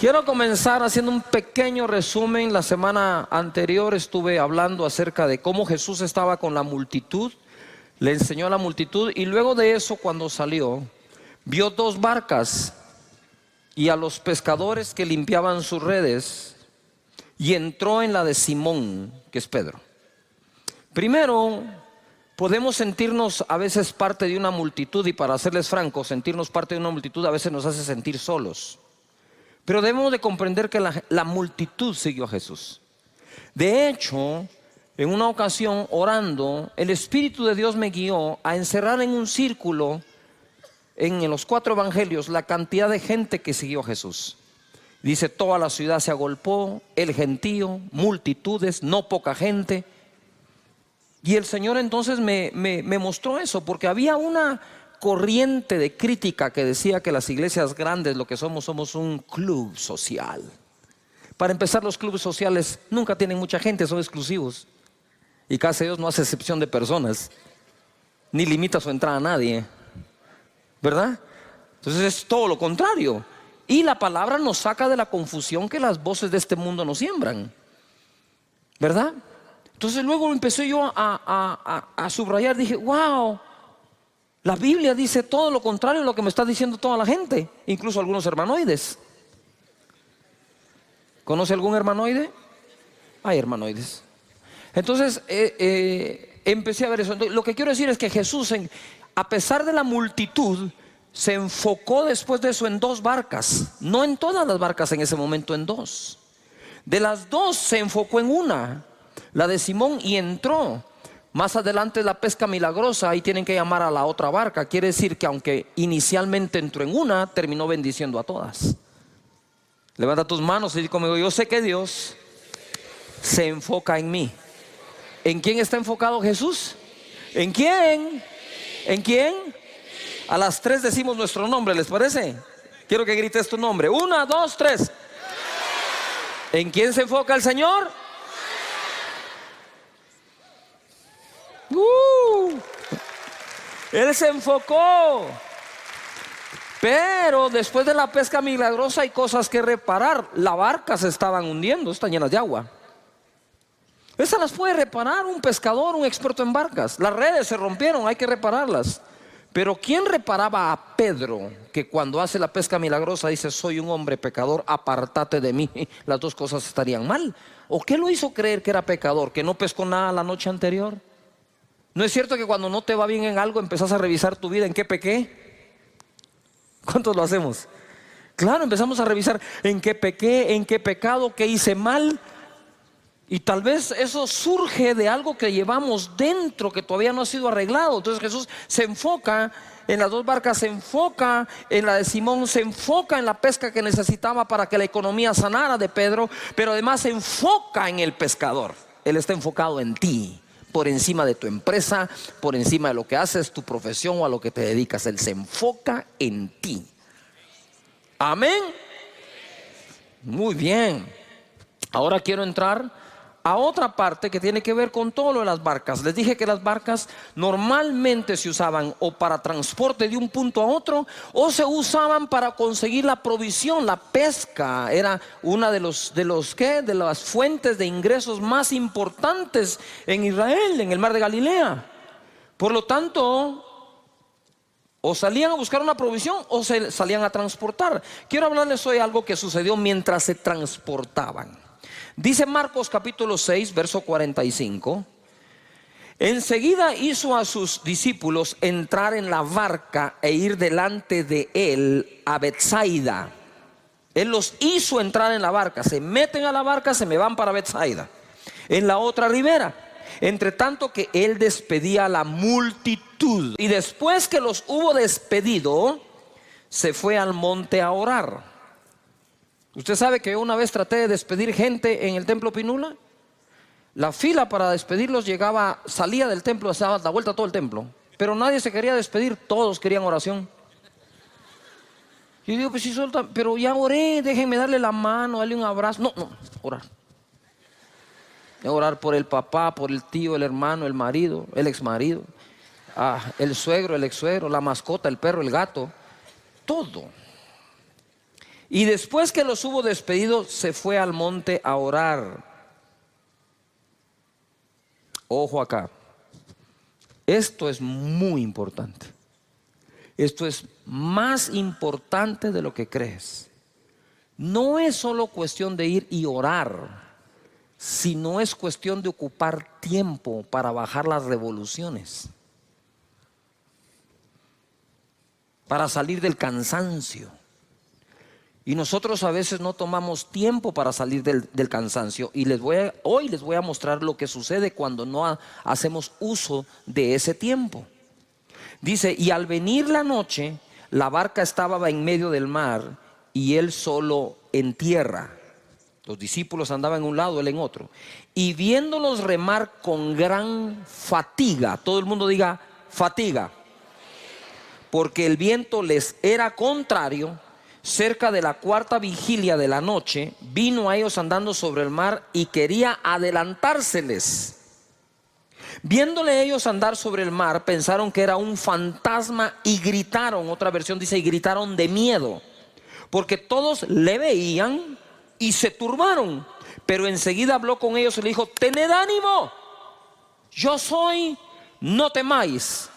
Quiero comenzar haciendo un pequeño resumen. La semana anterior estuve hablando acerca de cómo Jesús estaba con la multitud, le enseñó a la multitud y luego de eso, cuando salió, vio dos barcas y a los pescadores que limpiaban sus redes y entró en la de Simón, que es Pedro. Primero, podemos sentirnos a veces parte de una multitud, y para serles francos, sentirnos parte de una multitud a veces nos hace sentir solos. Pero debemos de comprender que la multitud siguió a Jesús. De hecho, en una ocasión orando, el Espíritu de Dios me guió a encerrar en un círculo en los 4 evangelios la cantidad de gente que siguió a Jesús. Dice: toda la ciudad se agolpó, el gentío, multitudes, no poca gente. Y el Señor entonces me mostró eso, porque había una corriente de crítica que decía que las iglesias grandes lo que somos un club social. Para empezar, los clubes sociales nunca tienen mucha gente, son exclusivos. Y casi Dios no hace excepción de personas, ni limita su entrada a nadie, ¿verdad? Entonces es todo lo contrario. Y la palabra nos saca de la confusión que las voces de este mundo nos siembran, ¿verdad? Entonces luego empecé yo a subrayar, dije: wow, la Biblia dice todo lo contrario a lo que me está diciendo toda la gente, incluso algunos hermanoides. ¿Conoce algún hermanoide? Hay hermanoides. Entonces empecé a ver eso. Entonces, lo que quiero decir es que Jesús, a pesar de la multitud, se enfocó después de eso en 2 barcas. No en todas las barcas en ese momento, en 2. De las 2 se enfocó en una, la de Simón, y entró. Más adelante la pesca milagrosa, ahí tienen que llamar a la otra barca. Quiere decir que aunque inicialmente entró en una, terminó bendiciendo a todas. Levanta tus manos y di conmigo: yo sé que Dios se enfoca en mí. ¿En quién está enfocado Jesús? ¿En quién? ¿En quién? A las 3 decimos nuestro nombre, ¿les parece? Quiero que grites tu nombre. 1, 2, 3. ¿En quién se enfoca el Señor? Él se enfocó. Pero después de la pesca milagrosa hay cosas que reparar. La barca se estaban hundiendo, están llenas de agua. Esas las puede reparar un pescador, un experto en barcas. Las redes se rompieron, hay que repararlas. Pero ¿quién reparaba a Pedro, que cuando hace la pesca milagrosa dice: soy un hombre pecador, apártate de mí? Las dos cosas estarían mal. ¿O qué lo hizo creer que era pecador? ¿Que no pescó nada la noche anterior? ¿No es cierto que cuando no te va bien en algo empezás a revisar tu vida? ¿En qué pequé? ¿Cuántos lo hacemos? Claro, empezamos a revisar en qué pequé, en qué pecado, qué hice mal. Y tal vez eso surge de algo que llevamos dentro que todavía no ha sido arreglado. Entonces Jesús se enfoca en las 2 barcas, se enfoca en la de Simón, se enfoca en la pesca que necesitaba para que la economía sanara de Pedro, pero además se enfoca en el pescador. Él está enfocado en ti, por encima de tu empresa, por encima de lo que haces, tu profesión o a lo que te dedicas. Él se enfoca en ti. Amén. Muy bien. Ahora quiero entrar a otra parte que tiene que ver con todo lo de las barcas. Les dije que las barcas normalmente se usaban o para transporte de un punto a otro, o se usaban para conseguir la provisión. La pesca era una de las fuentes de ingresos más importantes en Israel, en el mar de Galilea. Por lo tanto, o salían a buscar una provisión o se salían a transportar. Quiero hablarles hoy algo que sucedió mientras se transportaban. Dice Marcos capítulo 6, verso 45: enseguida hizo a sus discípulos entrar en la barca e ir delante de él a Betsaida. Él los hizo entrar en la barca. Se meten a la barca, se me van para Betsaida, en la otra ribera. Entre tanto que él despedía a la multitud. Y después que los hubo despedido, se fue al monte a orar. Usted sabe que yo una vez traté de despedir gente en el templo Pinula. La fila para despedirlos salía del templo, se daba la vuelta a todo el templo, pero nadie se quería despedir, todos querían oración. Yo digo: pues sí, pero ya oré, déjenme darle la mano, darle un abrazo. No, orar. Orar por el papá, por el tío, el hermano, el marido, el exmarido, el suegro, el ex suegro, la mascota, el perro, el gato, todo. Y después que los hubo despedido, se fue al monte a orar. Ojo acá. Esto es muy importante. Esto es más importante de lo que crees. No es solo cuestión de ir y orar, sino es cuestión de ocupar tiempo para bajar las revoluciones, para salir del cansancio. Y nosotros a veces no tomamos tiempo para salir del cansancio. Y hoy les voy a mostrar lo que sucede cuando no hacemos uso de ese tiempo. Dice, y al venir la noche, la barca estaba en medio del mar y él solo en tierra. Los discípulos andaban en un lado, él en otro. Y viéndolos remar con gran fatiga, todo el mundo diga fatiga, porque el viento les era contrario. Cerca de la cuarta vigilia de la noche, vino a ellos andando sobre el mar y quería adelantárseles. Viéndole ellos andar sobre el mar, pensaron que era un fantasma y gritaron. Otra versión dice, y gritaron de miedo, porque todos le veían y se turbaron. Pero enseguida habló con ellos y le dijo, tened ánimo, yo soy, no temáis,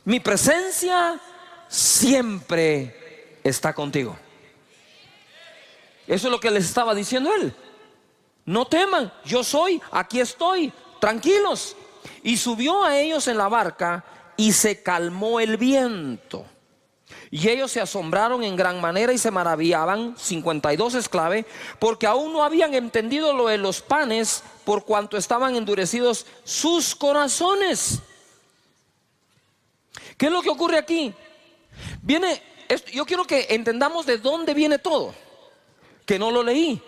mi presencia siempre está contigo. Eso es lo que les estaba diciendo él. No teman, yo soy, aquí estoy, tranquilos. Y subió a ellos en la barca y se calmó el viento. Y ellos se asombraron en gran manera y se maravillaban, 52 esclavos, porque aún no habían entendido lo de los panes, por cuanto estaban endurecidos sus corazones. ¿Qué es lo que ocurre aquí? Yo quiero que entendamos de dónde viene todo, que no lo leí.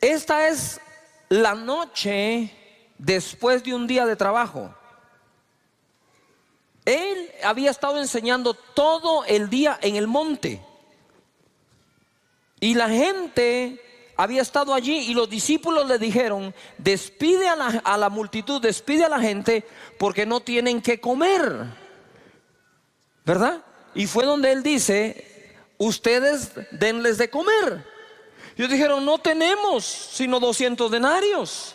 Esta es la noche después de un día de trabajo. Él había estado enseñando todo el día en el monte. Y la gente había estado allí y los discípulos le dijeron, despide a la multitud, despide a la gente porque no tienen que comer, ¿verdad? Y fue donde él dice, ustedes denles de comer. Ellos dijeron, no tenemos sino 200 denarios,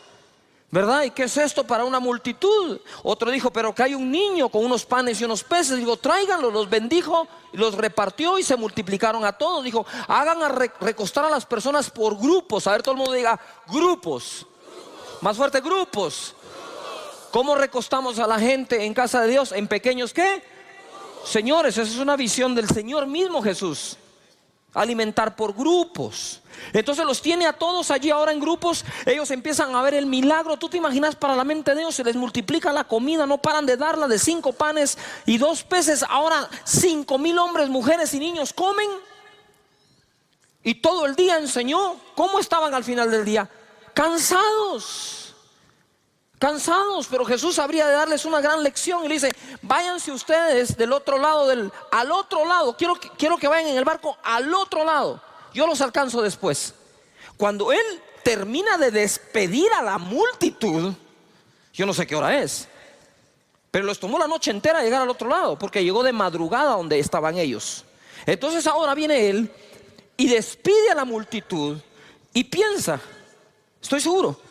¿verdad? ¿Y qué es esto para una multitud? Otro dijo, pero que hay un niño con unos panes y unos peces. Digo, tráiganlo. Los bendijo, los repartió y se multiplicaron a todos. Dijo, hagan recostar a las personas por grupos. A ver, todo el mundo diga, grupos. Más fuerte, grupos. ¿Cómo recostamos a la gente en casa de Dios? ¿En pequeños qué? Señores, esa es una visión del Señor mismo Jesús. Alimentar por grupos. Entonces los tiene a todos allí ahora en grupos. Ellos empiezan a ver el milagro. Tú te imaginas, para la mente de Dios se les multiplica la comida. No paran de darla, de 5 panes y 2 peces. Ahora 5,000 hombres, mujeres y niños comen. Y todo el día enseñó. ¿Cómo estaban al final del día? Cansados, pero Jesús habría de darles una gran lección y le dice, váyanse ustedes del otro lado, al otro lado. Quiero que vayan en el barco al otro lado. Yo los alcanzo después. Cuando él termina de despedir a la multitud, yo no sé qué hora es, pero les tomó la noche entera llegar al otro lado, porque llegó de madrugada donde estaban ellos. Entonces ahora viene él y despide a la multitud y piensa, estoy seguro,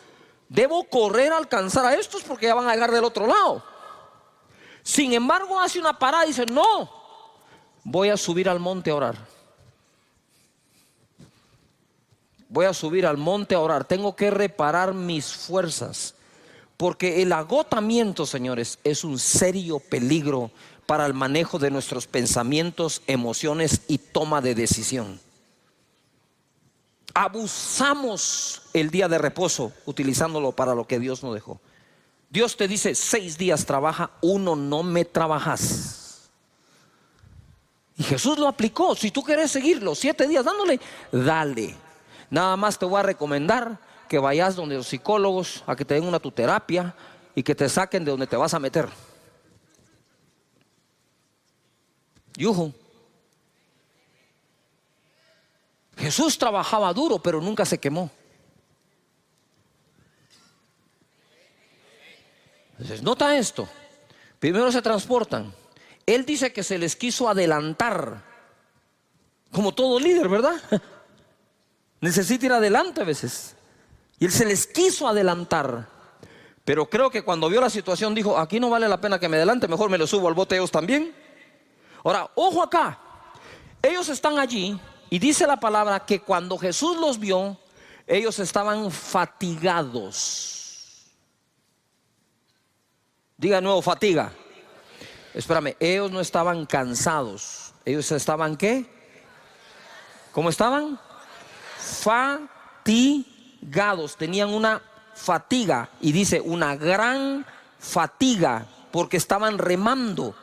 debo correr a alcanzar a estos porque ya van a llegar del otro lado. Sin embargo hace una parada y dice, no, voy a subir al monte a orar. Voy a subir al monte a orar. Tengo que reparar mis fuerzas, porque el agotamiento, señores, es un serio peligro para el manejo de nuestros pensamientos, emociones y toma de decisión. Abusamos el día de reposo utilizándolo para lo que Dios nos dejó. Dios te dice 6 días trabaja, 1 no me trabajas. Y Jesús lo aplicó. Si tú quieres seguirlo 7 días dándole, dale. Nada más te voy a recomendar que vayas donde los psicólogos a que te den una tu terapia y que te saquen de donde te vas a meter. Yuhu. Jesús trabajaba duro, pero nunca se quemó. Entonces, nota esto. Primero se transportan. Él dice que se les quiso adelantar. Como todo líder, ¿verdad? Necesita ir adelante a veces. Y él se les quiso adelantar. Pero creo que cuando vio la situación dijo, aquí no vale la pena que me adelante, mejor me lo subo al bote ellos también. Ahora, ojo acá. Ellos están allí y dice la palabra que cuando Jesús los vio, ellos estaban fatigados. Diga de nuevo, fatiga. Espérame, ellos no estaban cansados. Ellos estaban, ¿qué? ¿Cómo estaban? Fatigados. Tenían una fatiga. Y dice una gran fatiga. Porque estaban remando.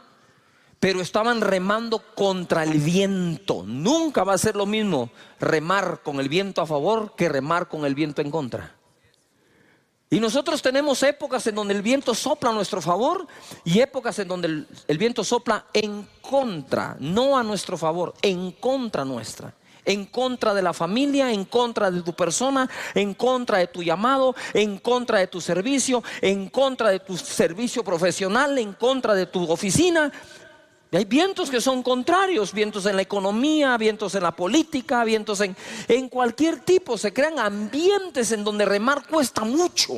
Pero estaban remando contra el viento. Nunca va a ser lo mismo remar con el viento a favor que remar con el viento en contra. Y nosotros tenemos épocas en donde el viento sopla a nuestro favor y épocas en donde el viento sopla en contra, no a nuestro favor, en contra nuestra. En contra de la familia, en contra de tu persona, en contra de tu llamado, en contra de tu servicio, en contra de tu servicio profesional, en contra de tu oficina. Y hay vientos que son contrarios, vientos en la economía, vientos en la política, vientos en cualquier tipo. Se crean ambientes en donde remar cuesta mucho.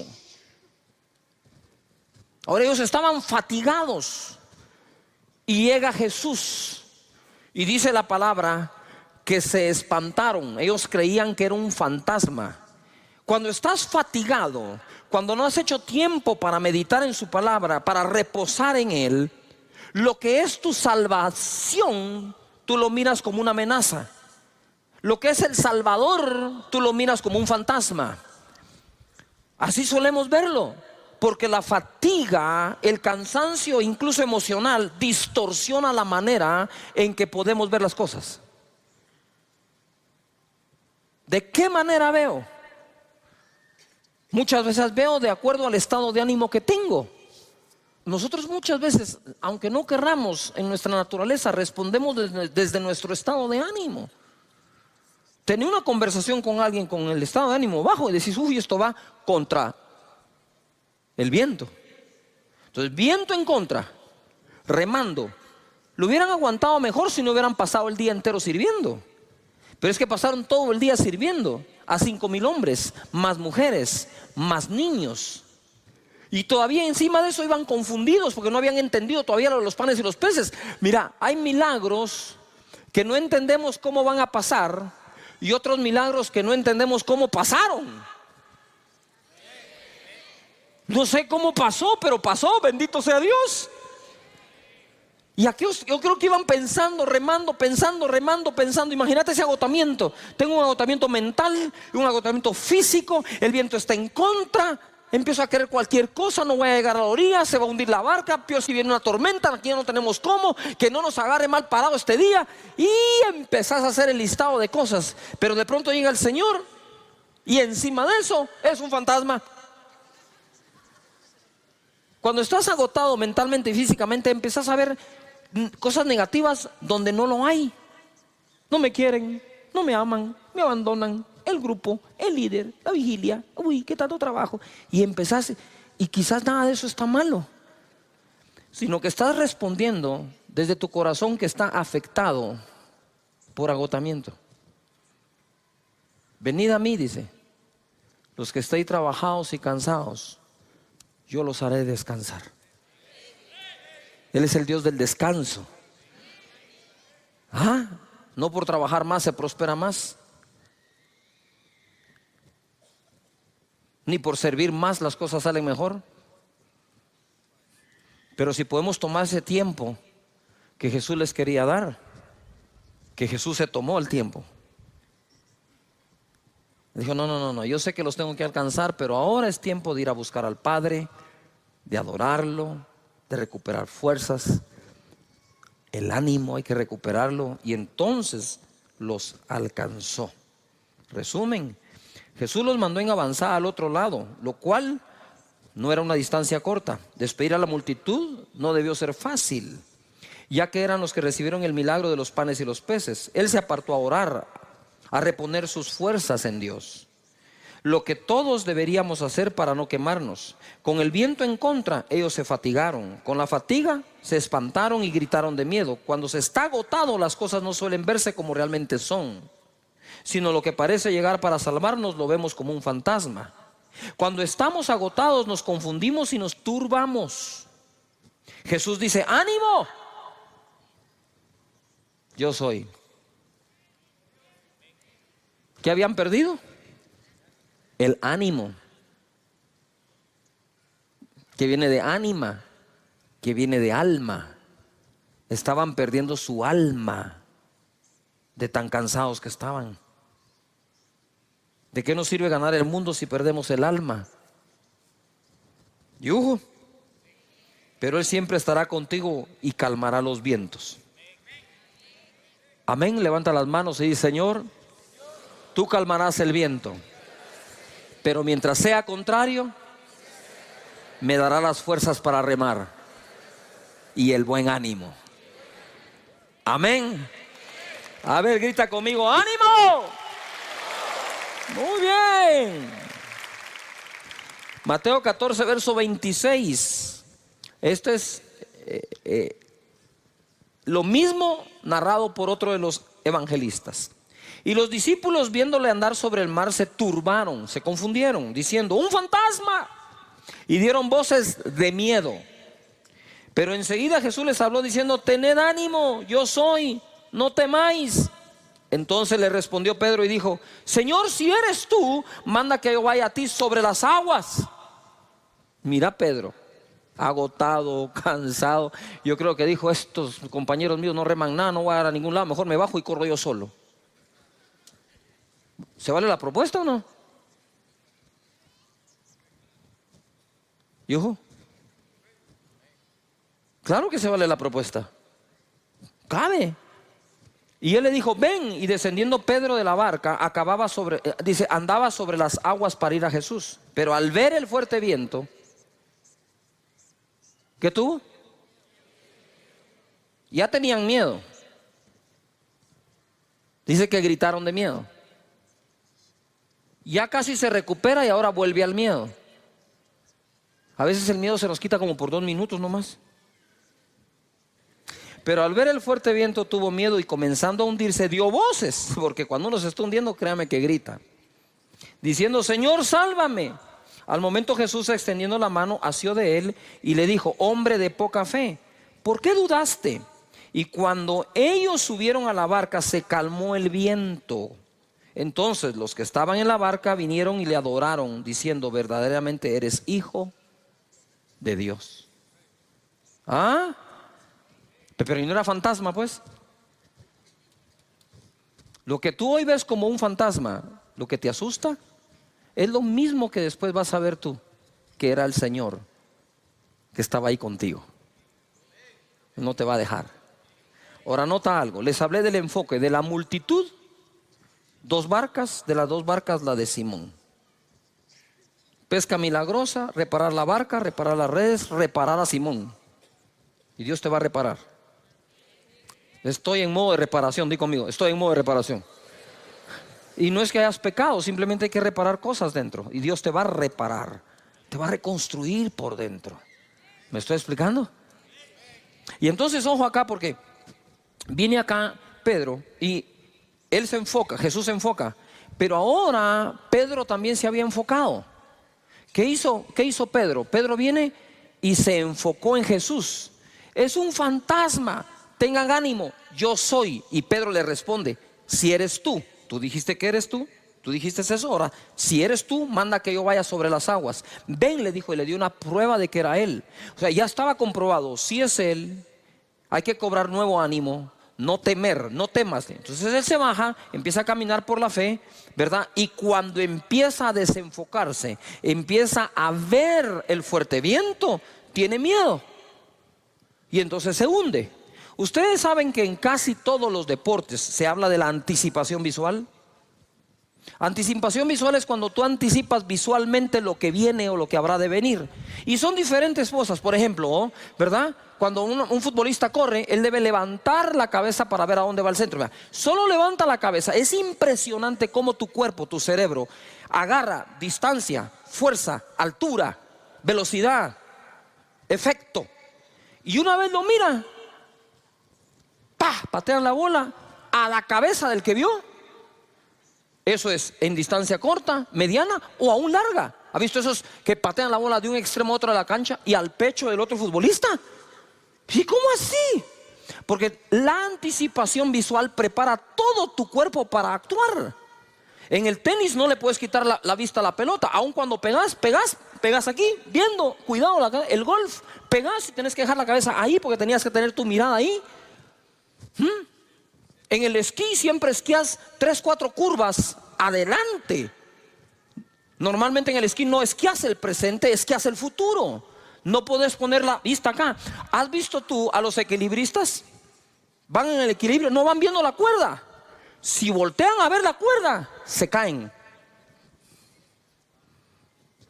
Ahora ellos estaban fatigados y llega Jesús y dice la palabra que se espantaron. Ellos creían que era un fantasma. Cuando estás fatigado, cuando no has hecho tiempo para meditar en su palabra, para reposar en él, lo que es tu salvación, tú lo miras como una amenaza. Lo que es el Salvador, tú lo miras como un fantasma. Así solemos verlo, porque la fatiga, el cansancio, incluso emocional, distorsiona la manera en que podemos ver las cosas. ¿De qué manera veo? Muchas veces veo de acuerdo al estado de ánimo que tengo. Nosotros muchas veces, aunque no querramos, en nuestra naturaleza respondemos desde nuestro estado de ánimo. Tenía una conversación con alguien con el estado de ánimo bajo y decís, uy, esto va contra el viento. Entonces, viento en contra, remando. Lo hubieran aguantado mejor si no hubieran pasado el día entero sirviendo. Pero es que pasaron todo el día sirviendo a 5,000 hombres, más mujeres, más niños. Y todavía encima de eso iban confundidos porque no habían entendido todavía lo de los panes y los peces. Mira, hay milagros que no entendemos cómo van a pasar y otros milagros que no entendemos cómo pasaron. No sé cómo pasó, pero pasó, bendito sea Dios. Y aquí yo creo que iban pensando, remando, remando. Imagínate ese agotamiento. Tengo un agotamiento mental, un agotamiento físico, el viento está en contra. Empiezo a querer cualquier cosa, no voy a llegar a la orilla, se va a hundir la barca, peor si viene una tormenta, aquí ya no tenemos cómo, que no nos agarre mal parado este día. Y empezás a hacer el listado de cosas, pero de pronto llega el Señor y encima de eso es un fantasma. Cuando estás agotado mentalmente y físicamente, empezás a ver cosas negativas donde no lo hay. No me quieren, no me aman, me abandonan. El grupo, el líder, la vigilia, uy, qué tanto trabajo. Y empezás, y quizás nada de eso está malo, sino que estás respondiendo desde tu corazón que está afectado por agotamiento. Venid a mí, dice, los que estéis trabajados y cansados, yo los haré descansar. Él es el Dios del descanso. No por trabajar más se prospera más, ni por servir más las cosas salen mejor. Pero si podemos tomar ese tiempo que Jesús les quería dar, que Jesús se tomó el tiempo. Dijo, no, yo sé que los tengo que alcanzar, pero ahora es tiempo de ir a buscar al Padre, de adorarlo, de recuperar fuerzas. El ánimo hay que recuperarlo, y entonces los alcanzó. Resumen, Jesús los mandó en avanzada al otro lado, lo cual no era una distancia corta. Despedir a la multitud no debió ser fácil, ya que eran los que recibieron el milagro de los panes y los peces. Él se apartó a orar, a reponer sus fuerzas en Dios. lo que todos deberíamos hacer para no quemarnos. Con el viento en contra, ellos se fatigaron. Con la fatiga, se espantaron y gritaron de miedo. Cuando se está agotado, las cosas no suelen verse como realmente son, sino lo que parece llegar para salvarnos lo vemos como un fantasma. Cuando estamos agotados, nos confundimos y nos turbamos. Jesús dice: ánimo, yo soy. ¿Qué habían perdido? El ánimo, que viene de ánima, que viene de alma. Estaban perdiendo su alma de tan cansados que estaban. ¿De qué nos sirve ganar el mundo si perdemos el alma? Yuhu. Pero Él siempre estará contigo y calmará los vientos. Amén. Levanta las manos y dice: Señor, tú calmarás el viento, pero mientras sea contrario, me dará las fuerzas para remar y el buen ánimo. Amén. A ver, grita conmigo: ánimo. Muy bien. Mateo 14, verso 26. Esto es lo mismo narrado por otro de los evangelistas. Y los discípulos, viéndole andar sobre el mar, se turbaron, se confundieron, diciendo: ¡un fantasma! Y dieron voces de miedo. Pero enseguida Jesús les habló diciendo: tened ánimo, yo soy, no temáis. Entonces le respondió Pedro y dijo: Señor, si eres tú, manda que yo vaya a ti sobre las aguas. Mira Pedro, agotado, cansado. Yo creo que dijo: estos compañeros míos no reman nada, no voy a ir a ningún lado, mejor me bajo y corro yo solo. ¿Se vale la propuesta o no? ¿Yujo? Claro que se vale la propuesta. Cabe. Y él le dijo: ven. Y descendiendo Pedro de la barca, andaba sobre las aguas para ir a Jesús. Pero al ver el fuerte viento, ¿qué tuvo? Ya tenían miedo. Dice que gritaron de miedo. Ya casi se recupera y ahora vuelve al miedo. A veces el miedo se nos quita como por 2 minutos nomás. Pero al ver el fuerte viento tuvo miedo y comenzando a hundirse dio voces, porque cuando uno se está hundiendo, créame que grita, diciendo: Señor, sálvame. Al momento Jesús, extendiendo la mano, asió de él y le dijo: hombre de poca fe, ¿por qué dudaste? Y cuando ellos subieron a la barca, se calmó el viento. Entonces los que estaban en la barca vinieron y le adoraron, diciendo: verdaderamente eres hijo de Dios. ¿Ah? Pero no era fantasma, pues. Lo que tú hoy ves como un fantasma, lo que te asusta, es lo mismo que después vas a ver tú, que era el Señor que estaba ahí contigo. No te va a dejar. Ahora nota algo, les hablé del enfoque de la multitud. 2 barcas, de las 2 barcas la de Simón. Pesca milagrosa, reparar la barca, reparar las redes, reparar a Simón. Y Dios te va a reparar. Estoy en modo de reparación, di conmigo, estoy en modo de reparación. Y no es que hayas pecado, simplemente hay que reparar cosas dentro. Y Dios te va a reparar, te va a reconstruir por dentro. ¿Me estoy explicando? Y entonces ojo acá, porque viene acá Pedro y él se enfoca, Jesús se enfoca. Pero ahora Pedro también se había enfocado. ¿Qué hizo Pedro? Pedro viene y se enfocó en Jesús. Es un fantasma. Tengan ánimo, yo soy. Y Pedro le responde: si eres tú, tú dijiste que eres tú, tú dijiste eso, ahora si eres tú, manda que yo vaya sobre las aguas. Ven, le dijo, y le dio una prueba de que era él. O sea, ya estaba comprobado, si es él, hay que cobrar nuevo ánimo, no temer, no temas. Entonces él se baja, empieza a caminar por la fe, ¿verdad? Y cuando empieza a desenfocarse, empieza a ver el fuerte viento, tiene miedo y entonces se hunde. Ustedes saben que en casi todos los deportes se habla de la anticipación visual. Anticipación visual es cuando tú anticipas visualmente lo que viene o lo que habrá de venir. Y son diferentes cosas. Por ejemplo, ¿verdad? Cuando un futbolista corre, él debe levantar la cabeza para ver a dónde va el centro. Solo levanta la cabeza. Es impresionante cómo tu cuerpo, tu cerebro, agarra distancia, fuerza, altura, velocidad, efecto. Y una vez lo mira, ¡pah!, patean la bola a la cabeza del que vio. Eso es en distancia corta, mediana o aún larga. ¿Ha visto esos que patean la bola de un extremo a otro de la cancha y al pecho del otro futbolista? ¿Y cómo así? Porque la anticipación visual prepara todo tu cuerpo para actuar. En el tenis no le puedes quitar la vista a la pelota. Aun cuando pegas aquí, viendo, cuidado, el golf, pegas y tienes que dejar la cabeza ahí porque tenías que tener tu mirada ahí. En el esquí siempre esquías 3, 4 curvas adelante. Normalmente en el esquí no esquías el presente, esquías el futuro. No puedes poner la vista acá. ¿Has visto tú a los equilibristas? Van en el equilibrio, no van viendo la cuerda. Si voltean a ver la cuerda, se caen.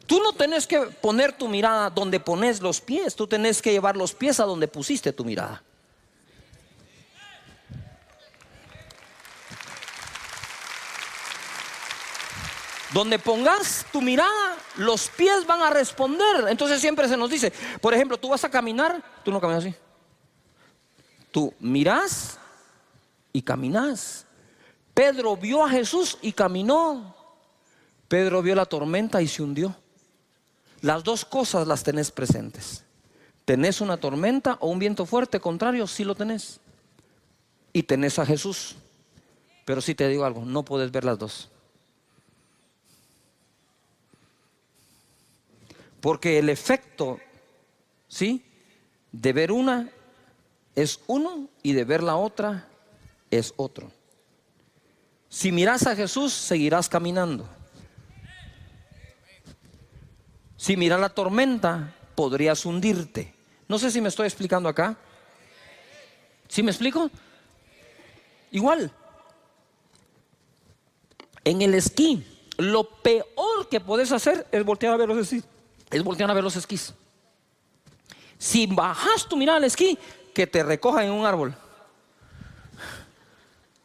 Tú no tenés que poner tu mirada donde pones los pies. Tú tenés que llevar los pies a donde pusiste tu mirada. Donde pongas tu mirada, los pies van a responder. Entonces siempre se nos dice, por ejemplo, tú vas a caminar, tú no caminas así. Tú mirás y caminás. Pedro vio a Jesús y caminó. Pedro vio la tormenta y se hundió. Las dos cosas las tenés presentes. ¿Tenés una tormenta o un viento fuerte? Contrario, sí lo tenés. Y tenés a Jesús. Pero sí te digo algo, no puedes ver las dos. Porque el efecto, ¿sí?, de ver una es uno y de ver la otra es otro. Si miras a Jesús, seguirás caminando. Si miras la tormenta, podrías hundirte. No sé si me estoy explicando acá. ¿Sí me explico? Igual. En el esquí, lo peor que puedes hacer es voltear a ver los esquís. Si bajas tu mirada al esquí, que te recojan en un árbol.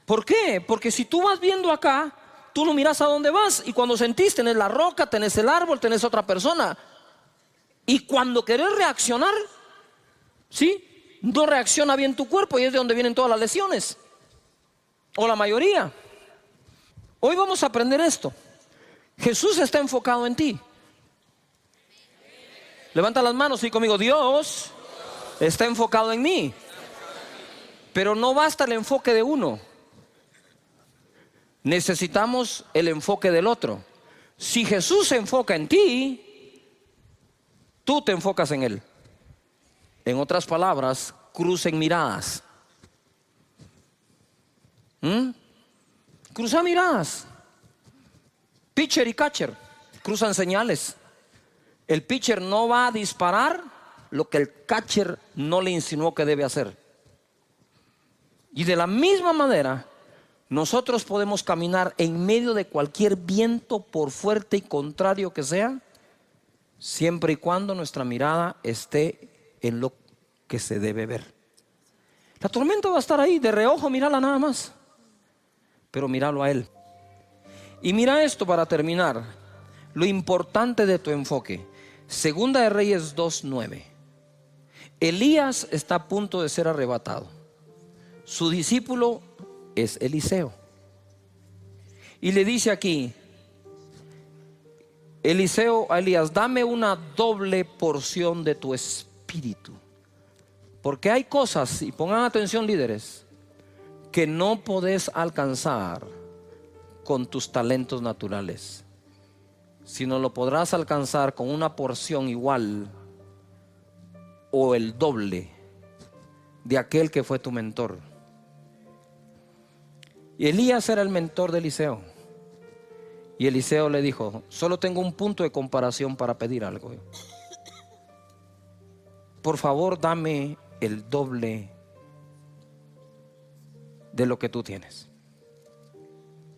¿Por qué? Porque si tú vas viendo acá, tú no miras a dónde vas. Y cuando sentís, tenés la roca, tenés el árbol, tenés otra persona. Y cuando querés reaccionar, ¿sí?, no reacciona bien tu cuerpo y es de donde vienen todas las lesiones. O la mayoría. Hoy vamos a aprender esto. Jesús está enfocado en ti. Levanta las manos y conmigo. Dios está enfocado en mí. Pero no basta el enfoque de uno. Necesitamos el enfoque del otro. Si Jesús se enfoca en ti, tú te enfocas en Él. En otras palabras, crucen miradas. Cruzan miradas. Pitcher y catcher cruzan señales. El pitcher no va a disparar lo que el catcher no le insinuó que debe hacer. Y de la misma manera, nosotros podemos caminar en medio de cualquier viento, por fuerte y contrario que sea, siempre y cuando nuestra mirada esté en lo que se debe ver. La tormenta va a estar ahí, de reojo, mírala nada más, pero míralo a Él. Y mira esto para terminar, lo importante de tu enfoque. Segunda de Reyes 2:9. Elías está a punto de ser arrebatado. Su discípulo es Eliseo. Y le dice aquí Eliseo a Elías: dame una doble porción de tu espíritu. Porque hay cosas, y pongan atención líderes, que no podés alcanzar con tus talentos naturales, sino lo podrás alcanzar con una porción igual o el doble de aquel que fue tu mentor. Y Elías era el mentor de Eliseo. Y Eliseo le dijo: solo tengo un punto de comparación para pedir algo. Por favor, dame el doble de lo que tú tienes.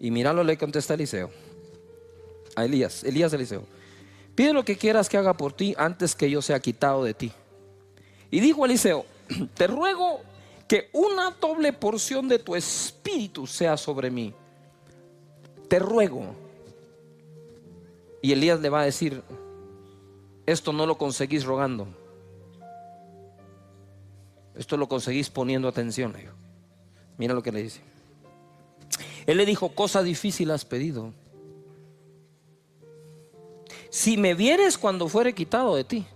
Y mira lo que le contesta Eliseo a Elías, Eliseo: pide lo que quieras que haga por ti antes que yo sea quitado de ti. Y dijo Eliseo: te ruego que una doble porción de tu espíritu sea sobre mí. Te ruego. Y Elías le va a decir: esto no lo conseguís rogando, esto lo conseguís poniendo atención. Mira lo que le dice. Él le dijo: cosa difícil has pedido. Si me vieres cuando fuere quitado de ti,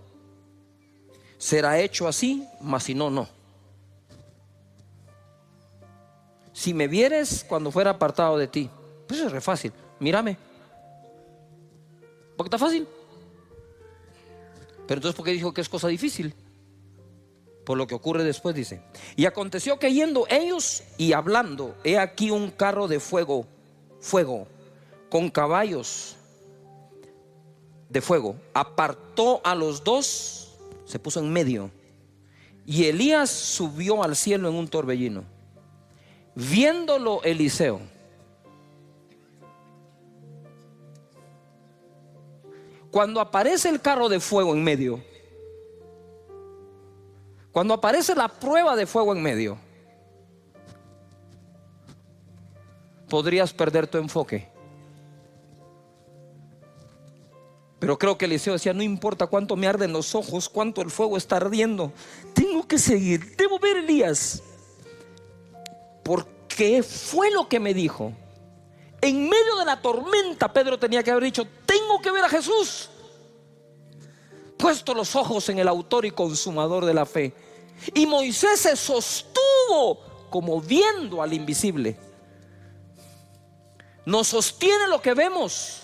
será hecho así, mas si no, no. Si me vieres cuando fuera apartado de ti, pues es re fácil. Mírame, porque está fácil. Pero entonces, ¿por qué dijo que es cosa difícil? Por lo que ocurre después, dice: y aconteció que yendo ellos y hablando, he aquí un carro de fuego, con caballos de fuego, apartó a los dos, se puso en medio, y Elías subió al cielo en un torbellino. Viéndolo Eliseo, cuando aparece el carro de fuego en medio, cuando aparece la prueba de fuego en medio, podrías perder tu enfoque. Pero creo que Eliseo decía: no importa cuánto me arden los ojos, cuánto el fuego está ardiendo, tengo que seguir, debo ver a Elías, porque fue lo que me dijo. En medio de la tormenta, Pedro tenía que haber dicho: tengo que ver a Jesús. Puesto los ojos en el autor y consumador de la fe. Y Moisés se sostuvo como viendo al invisible. Nos sostiene lo que vemos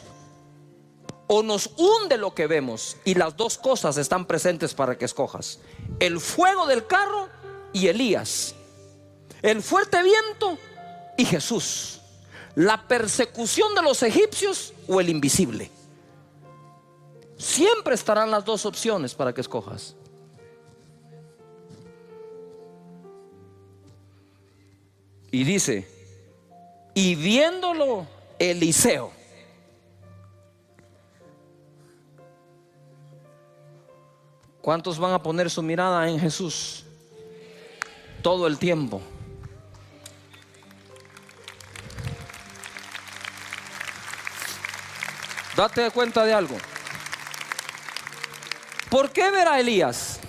o nos hunde lo que vemos, y las dos cosas están presentes para que escojas: el fuego del carro y Elías, el fuerte viento y Jesús, la persecución de los egipcios o el invisible. Siempre estarán las dos opciones para que escojas. Y dice: y viéndolo Eliseo. ¿Cuántos van a poner su mirada en Jesús todo el tiempo? Date cuenta de algo. ¿Por qué ver a Elías?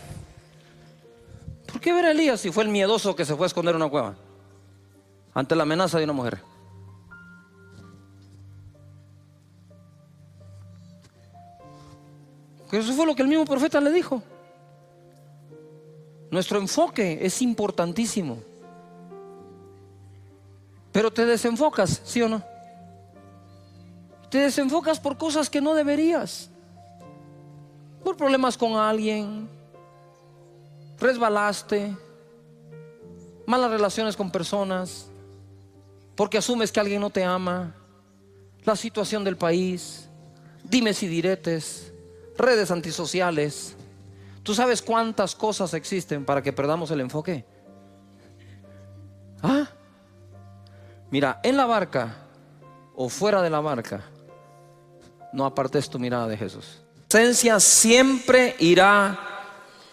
¿Por qué ver a Elías si fue el miedoso que se fue a esconder en una cueva ante la amenaza de una mujer? Que eso fue lo que el mismo profeta le dijo. Nuestro enfoque es importantísimo. Pero te desenfocas, ¿sí o no? Te desenfocas por cosas que no deberías. Por problemas con alguien, resbalaste, malas relaciones con personas, porque asumes que alguien no te ama, la situación del país, dimes y diretes, redes antisociales. ¿Tú sabes cuántas cosas existen para que perdamos el enfoque? Mira, en la barca o fuera de la barca, no apartes tu mirada de Jesús. La presencia siempre irá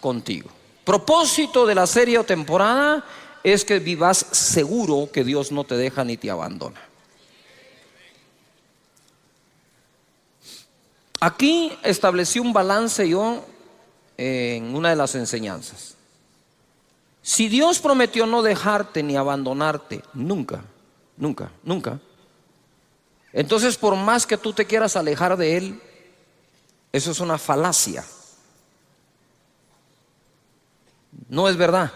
contigo. Propósito de la serie o temporada es que vivas seguro que Dios no te deja ni te abandona. Aquí establecí un balance yo en una de las enseñanzas. Si Dios prometió no dejarte ni abandonarte nunca, nunca, nunca, entonces por más que tú te quieras alejar de Él, eso es una falacia. No es verdad.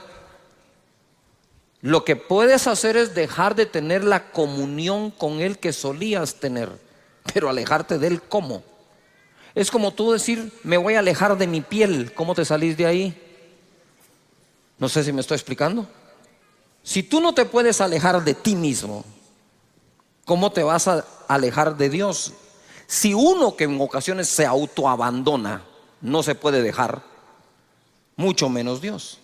Lo que puedes hacer es dejar de tener la comunión con Él que solías tener, pero alejarte de Él, ¿cómo? Es como tú decir: me voy a alejar de mi piel. ¿Cómo te salís de ahí? No sé si me estoy explicando. Si tú no te puedes alejar de ti mismo, ¿cómo te vas a alejar de Dios? Si uno que en ocasiones se autoabandona no se puede dejar, mucho menos Dios.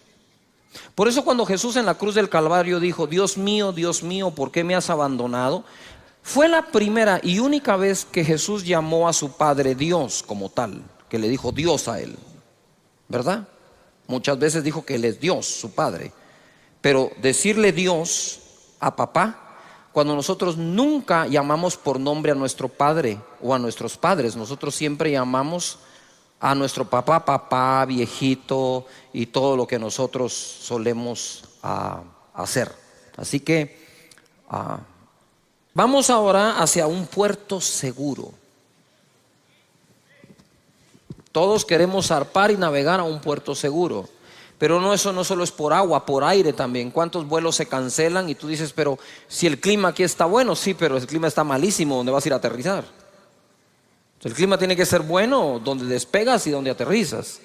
Por eso cuando Jesús en la cruz del Calvario dijo: Dios mío, ¿por qué me has abandonado?, Fue la primera y única vez que Jesús llamó a su Padre Dios como tal, que le dijo Dios a él, ¿verdad? Muchas veces dijo que Él es Dios, su Padre. Pero decirle Dios a papá, cuando nosotros nunca llamamos por nombre a nuestro padre o a nuestros padres, nosotros siempre llamamos a nuestro papá, papá, viejito y todo lo que nosotros solemos hacer. Así que vamos ahora hacia un puerto seguro. Todos queremos zarpar y navegar a un puerto seguro. Pero no, eso no solo es por agua, por aire también. ¿Cuántos vuelos se cancelan? Y tú dices, pero si el clima aquí está bueno, sí, pero el clima está malísimo, ¿dónde vas a ir a aterrizar? El clima tiene que ser bueno donde despegas y donde aterrizas.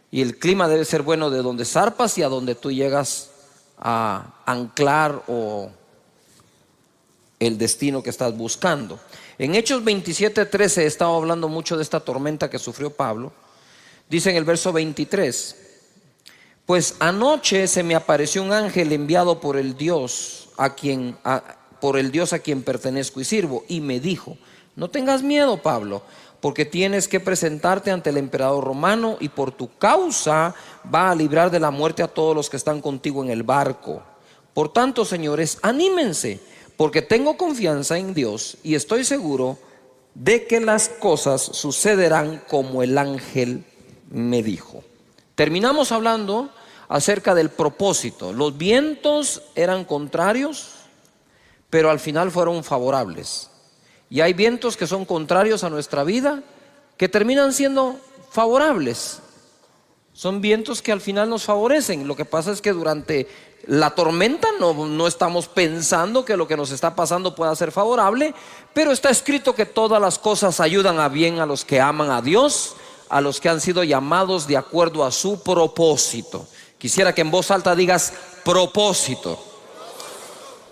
Y el clima debe ser bueno de donde zarpas y a donde tú llegas a anclar o el destino que estás buscando. En Hechos 27:13 he estado hablando mucho de esta tormenta que sufrió Pablo. Dice en el verso 23: pues anoche se me apareció un ángel enviado por el Dios a quien pertenezco y sirvo, y me dijo: no tengas miedo, Pablo, porque tienes que presentarte ante el emperador romano, y por tu causa va a librar de la muerte a todos los que están contigo en el barco. Por tanto, señores, anímense, porque tengo confianza en Dios y estoy seguro de que las cosas sucederán como el ángel me dijo. Terminamos hablando acerca del propósito. Los vientos eran contrarios, pero al final fueron favorables. Y hay vientos que son contrarios a nuestra vida, que terminan siendo favorables. Son vientos que al final nos favorecen. Lo que pasa es que durante la tormenta no estamos pensando que lo que nos está pasando pueda ser favorable, pero está escrito que todas las cosas ayudan a bien a los que aman a Dios, a los que han sido llamados de acuerdo a su propósito. Quisiera que en voz alta digas propósito.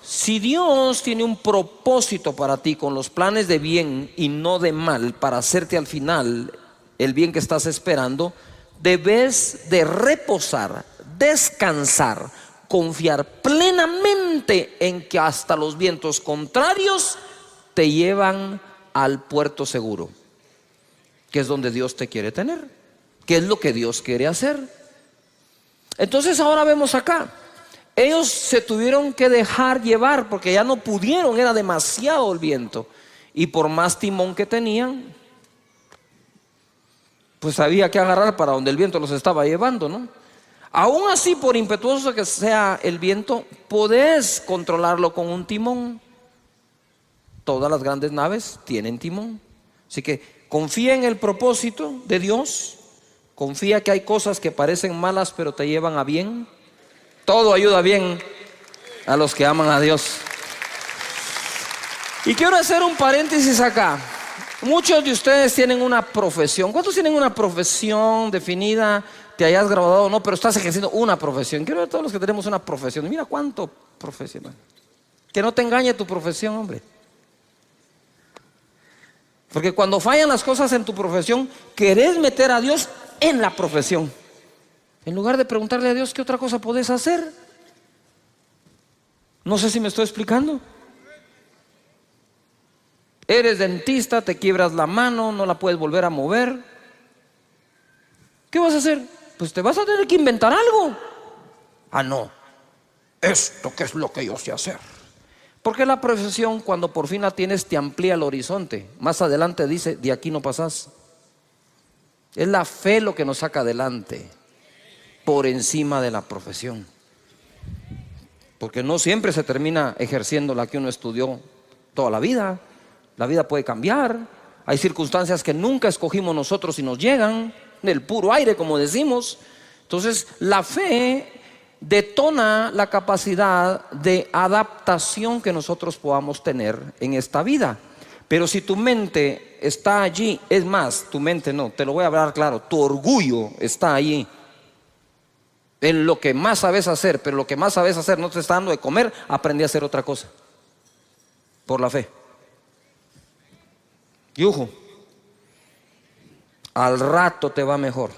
Si Dios tiene un propósito para ti con los planes de bien y no de mal, para hacerte al final el bien que estás esperando, debes de reposar, descansar, confiar plenamente en que hasta los vientos contrarios te llevan al puerto seguro, que es donde Dios te quiere tener, que es lo que Dios quiere hacer. Entonces ahora vemos acá, ellos se tuvieron que dejar llevar porque ya no pudieron, era demasiado el viento, y por más timón que tenían, pues había que agarrar para donde el viento los estaba llevando, ¿no? Aún así, por impetuoso que sea el viento, podés controlarlo con un timón. Todas las grandes naves tienen timón. Así que confía en el propósito de Dios. Confía que hay cosas que parecen malas pero te llevan a bien. Todo ayuda bien a los que aman a Dios. Y quiero hacer un paréntesis acá. Muchos de ustedes tienen una profesión. ¿Cuántos tienen una profesión definida? Te hayas graduado o no, pero estás ejerciendo una profesión. Quiero ver a todos los que tenemos una profesión. Mira cuánto profesional. Que no te engañe tu profesión, hombre. Porque cuando fallan las cosas en tu profesión, querés meter a Dios en la profesión, en lugar de preguntarle a Dios qué otra cosa podés hacer. No sé si me estoy explicando. Eres dentista, te quiebras la mano, no la puedes volver a mover. ¿Qué vas a hacer? Pues te vas a tener que inventar algo. Ah, no, esto que es lo que yo sé hacer. Porque la profesión, cuando por fin la tienes, te amplía el horizonte. Más adelante dice, de aquí no pasás. Es la fe lo que nos saca adelante, por encima de la profesión. Porque no siempre se termina ejerciendo la que uno estudió toda la vida. La vida puede cambiar. Hay circunstancias que nunca escogimos nosotros y nos llegan del puro aire, como decimos. Entonces la fe detona la capacidad de adaptación que nosotros podamos tener en esta vida. Pero si tu mente está allí, es más, tu mente no, te lo voy a hablar claro, tu orgullo está allí en lo que más sabes hacer, pero lo que más sabes hacer no te está dando de comer, aprendí a hacer otra cosa por la fe. Y ojo, al rato te va mejor,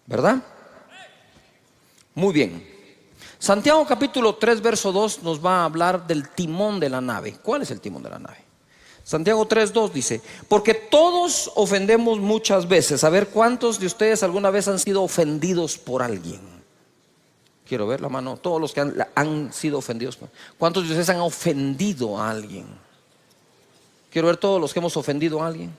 ¿verdad? Muy bien. Santiago capítulo 3 verso 2 nos va a hablar del timón de la nave. ¿Cuál es el timón de la nave? Santiago 3:2 dice: porque todos ofendemos muchas veces. A ver, ¿cuántos de ustedes alguna vez han sido ofendidos por alguien? Quiero ver la mano. Todos los que han sido ofendidos. ¿Cuántos de ustedes han ofendido a alguien? Quiero ver todos los que hemos ofendido a alguien.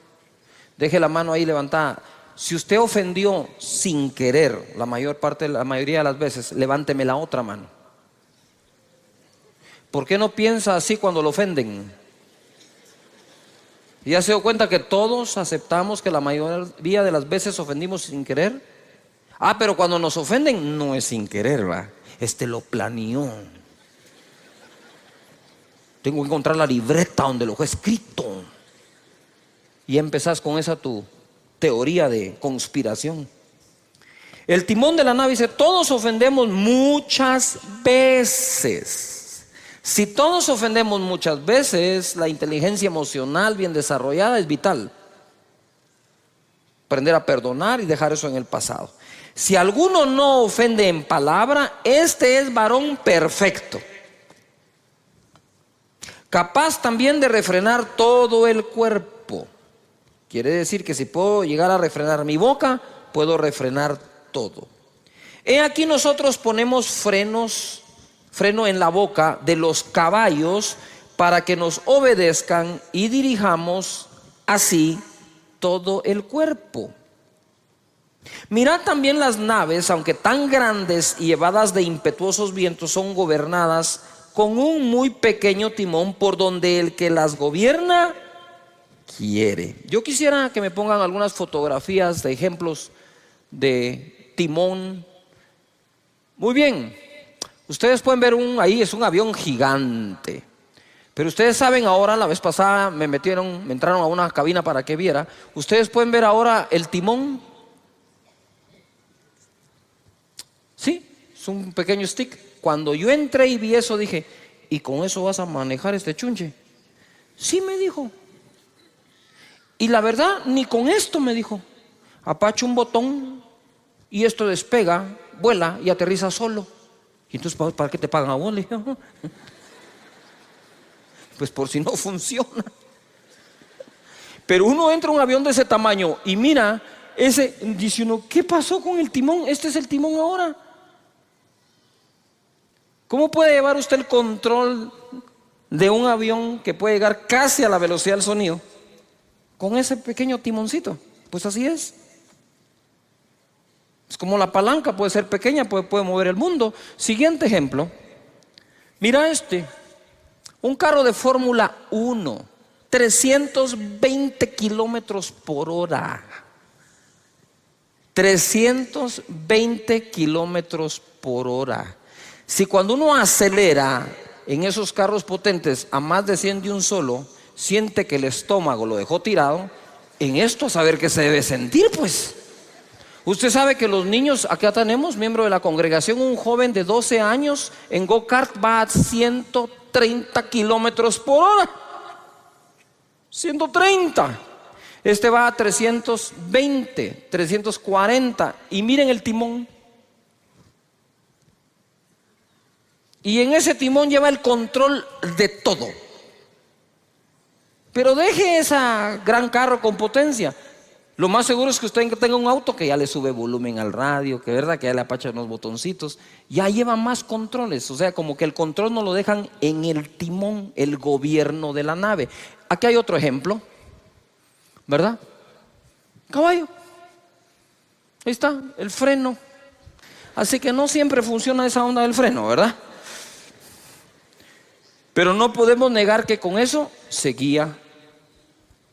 Deje la mano ahí levantada. Si usted ofendió sin querer, la mayoría de las veces, levánteme la otra mano. ¿Por qué no piensa así cuando lo ofenden? ¿Ya se dio cuenta que todos aceptamos que la mayoría de las veces ofendimos sin querer? Pero cuando nos ofenden no es sin querer, ¿va? Lo planeó. Tengo que encontrar la libreta donde lo he escrito. Y empezás con esa tu teoría de conspiración. El timón de la nave dice: todos ofendemos muchas veces. Si todos ofendemos muchas veces, la inteligencia emocional bien desarrollada es vital. Aprender a perdonar y dejar eso en el pasado. Si alguno no ofende en palabra, este es varón perfecto, capaz también de refrenar todo el cuerpo. Quiere decir que si puedo llegar a refrenar mi boca, puedo refrenar todo. He aquí nosotros ponemos freno en la boca de los caballos para que nos obedezcan y dirijamos así todo el cuerpo. Mirad también las naves, aunque tan grandes y llevadas de impetuosos vientos, son gobernadas con un muy pequeño timón por donde el que las gobierna quiere. Yo quisiera que me pongan algunas fotografías de ejemplos de timón. Muy bien, ustedes pueden ver ahí es un avión gigante. Pero ustedes saben ahora, la vez pasada me entraron a una cabina para que viera. Ustedes pueden ver ahora el timón. Sí, es un pequeño stick. Cuando yo entré y vi eso dije: ¿y con eso vas a manejar este chunche? Sí, me dijo. Y la verdad, ni con esto, me dijo. Apacha un botón y esto despega, vuela y aterriza solo. Y entonces, ¿para qué te pagan a vos? Le dije: pues por si no funciona. Pero uno entra a un avión de ese tamaño y mira, dice uno: ¿qué pasó con el timón? Este es el timón ahora. ¿Cómo puede llevar usted el control de un avión que puede llegar casi a la velocidad del sonido con ese pequeño timoncito? Pues así es. Es como la palanca, puede ser pequeña, puede mover el mundo. Siguiente ejemplo. Mira un carro de Fórmula 1, 320 kilómetros por hora. 320 kilómetros por hora. Si cuando uno acelera en esos carros potentes a más de 100 de un solo, siente que el estómago lo dejó tirado, en esto a saber qué se debe sentir, pues. Usted sabe que los niños, acá tenemos miembro de la congregación, un joven de 12 años en go-kart va a 130 kilómetros por hora. 130. Este va a 320, 340. Y miren el timón. Y en ese timón lleva el control de todo. Pero deje ese gran carro con potencia. Lo más seguro es que usted tenga un auto que ya le sube volumen al radio, que verdad que ya le apacha unos botoncitos, ya lleva más controles. O sea, como que el control no lo dejan en el timón, el gobierno de la nave. Aquí hay otro ejemplo, ¿verdad? Caballo. Ahí está, el freno. Así que no siempre funciona esa onda del freno, ¿verdad? Pero no podemos negar que con eso se guía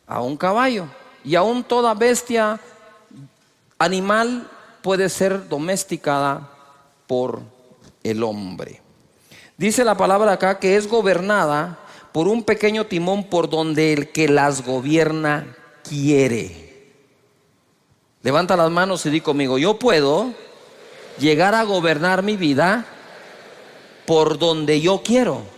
a un caballo. Y aún toda bestia animal puede ser domesticada por el hombre. Dice la palabra acá que es gobernada por un pequeño timón por donde el que las gobierna quiere. Levanta las manos y di conmigo: yo puedo llegar a gobernar mi vida por donde yo quiero.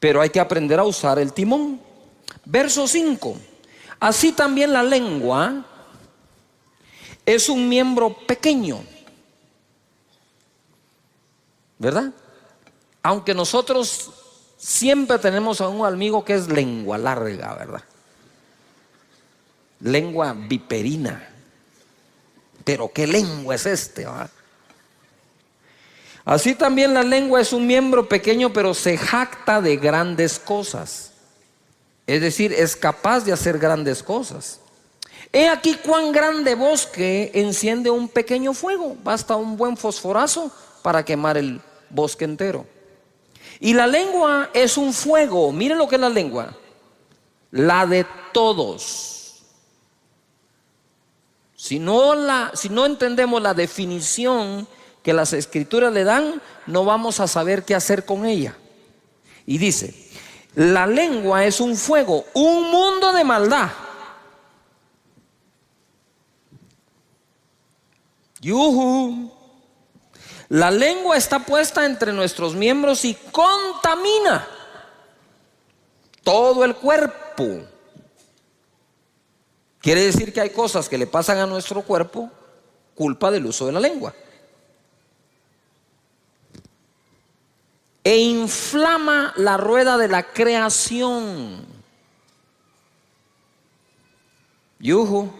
Pero hay que aprender a usar el timón. Verso 5. Así también la lengua es un miembro pequeño, ¿verdad? Aunque nosotros siempre tenemos a un amigo que es lengua larga, ¿verdad? Lengua viperina. Pero ¿qué lengua es este, ¿verdad? Así también la lengua es un miembro pequeño, pero se jacta de grandes cosas. Es decir, es capaz de hacer grandes cosas. He aquí cuán grande bosque enciende un pequeño fuego. Basta un buen fosforazo para quemar el bosque entero. Y la lengua es un fuego. Miren lo que es la lengua. La de todos. Si no entendemos la definición que las escrituras le dan, no vamos a saber qué hacer con ella. Y dice, la lengua es un fuego, un mundo de maldad. ¡Yujú! La lengua está puesta entre nuestros miembros y contamina todo el cuerpo. Quiere decir que hay cosas que le pasan a nuestro cuerpo culpa del uso de la lengua. E inflama la rueda de la creación. ¡Yujú!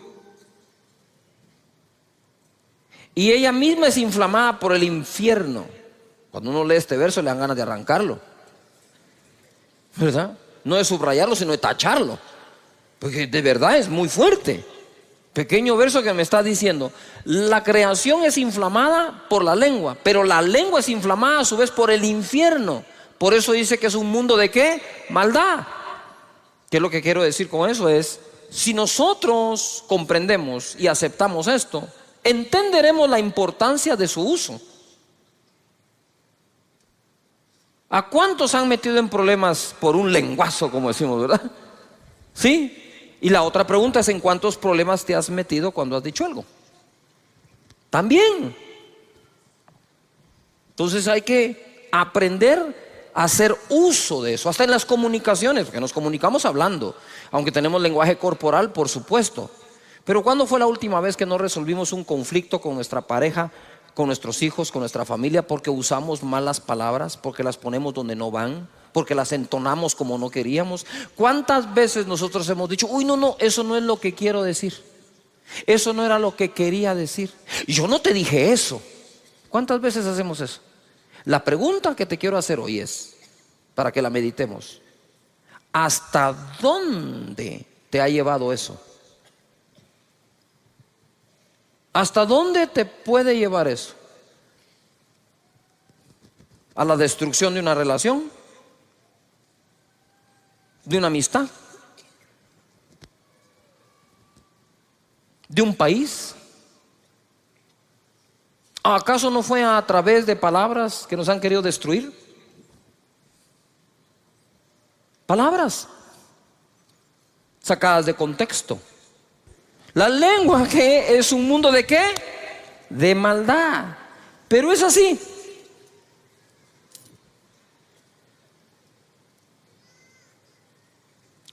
Y ella misma es inflamada por el infierno. Cuando uno lee este verso le dan ganas de arrancarlo, ¿verdad? No de subrayarlo, sino de tacharlo, porque de verdad es muy fuerte. Pequeño verso que me está diciendo, la creación es inflamada por la lengua, pero la lengua es inflamada a su vez por el infierno. Por eso dice que es un mundo de ¿qué? Maldad. ¿Qué es lo que quiero decir con eso? Es, si nosotros comprendemos y aceptamos esto, entenderemos la importancia de su uso. ¿A cuántos han metido en problemas por un lenguazo, como decimos, verdad? ¿Sí? Y la otra pregunta es, ¿en cuántos problemas te has metido cuando has dicho algo? También. Entonces hay que aprender a hacer uso de eso, hasta en las comunicaciones, porque nos comunicamos hablando, aunque tenemos lenguaje corporal, por supuesto. Pero ¿cuándo fue la última vez que no resolvimos un conflicto con nuestra pareja, con nuestros hijos, con nuestra familia, porque usamos malas palabras, porque las ponemos donde no van, porque las entonamos como no queríamos? ¿Cuántas veces nosotros hemos dicho, uy, no, eso no es lo que quiero decir, eso no era lo que quería decir, yo no te dije eso? ¿Cuántas veces hacemos eso? La pregunta que te quiero hacer hoy es, para que la meditemos, ¿hasta dónde te ha llevado eso? ¿Hasta dónde te puede llevar eso? ¿A la destrucción de una relación? ¿De una amistad? ¿De un país? ¿Acaso no fue a través de palabras que nos han querido destruir? Palabras sacadas de contexto. La lengua, que es un mundo de ¿qué? De maldad. Pero es así.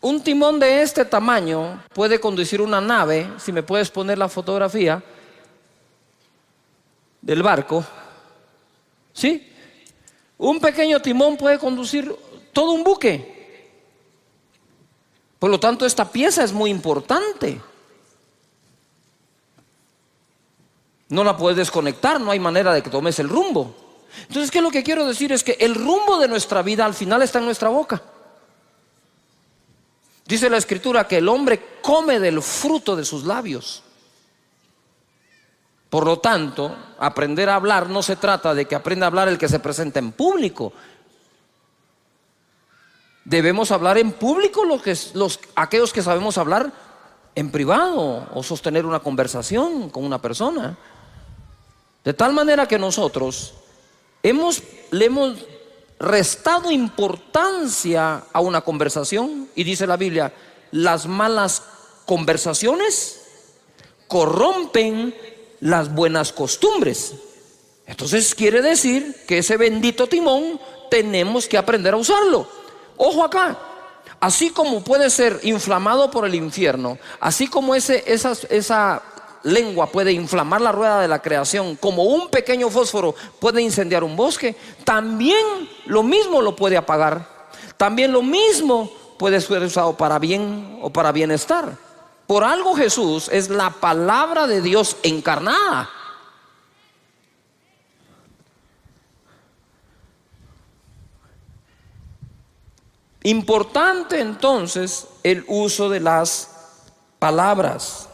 Un timón de este tamaño puede conducir una nave. Si me puedes poner la fotografía del barco, ¿sí? Un pequeño timón puede conducir todo un buque. Por lo tanto, esta pieza es muy importante. No la puedes desconectar, no hay manera de que tomes el rumbo. Entonces, ¿qué es lo que quiero decir? Es que el rumbo de nuestra vida al final está en nuestra boca. Dice la Escritura que el hombre come del fruto de sus labios. Por lo tanto, aprender a hablar no se trata de que aprenda a hablar el que se presenta en público. Debemos hablar en público aquellos que sabemos hablar en privado o sostener una conversación con una persona. De tal manera que nosotros le hemos restado importancia a una conversación, y dice la Biblia, las malas conversaciones corrompen las buenas costumbres. Entonces quiere decir que ese bendito timón tenemos que aprender a usarlo. Ojo acá, así como puede ser inflamado por el infierno, así como esa lengua puede inflamar la rueda de la creación, como un pequeño fósforo puede incendiar un bosque, también lo mismo lo puede apagar. También lo mismo puede ser usado para bien o para bienestar. Por algo Jesús es la palabra de Dios encarnada. Importante entonces el uso de las palabras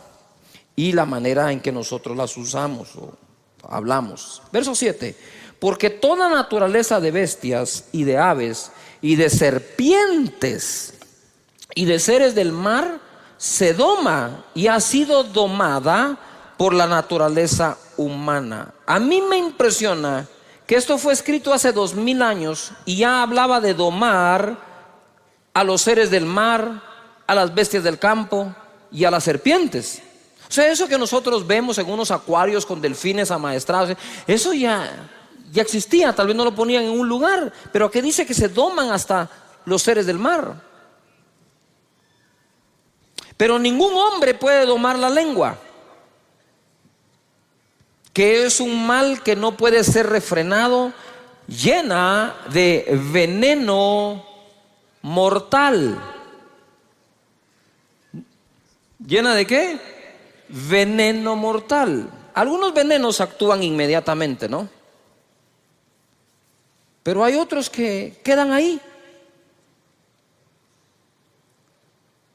y la manera en que nosotros las usamos o hablamos. Verso 7. Porque toda naturaleza de bestias y de aves y de serpientes y de seres del mar se doma y ha sido domada por la naturaleza humana. A mí me impresiona que esto fue escrito hace 2000 años y ya hablaba de domar a los seres del mar, a las bestias del campo y a las serpientes. O sea, eso que nosotros vemos en unos acuarios con delfines amaestrados, eso ya existía. Tal vez no lo ponían en un lugar, pero que dice que se doman hasta los seres del mar. Pero ningún hombre puede domar la lengua, que es un mal que no puede ser refrenado, llena de veneno mortal. ¿Llena de qué? Veneno mortal. Algunos venenos actúan inmediatamente, ¿no? Pero hay otros que quedan ahí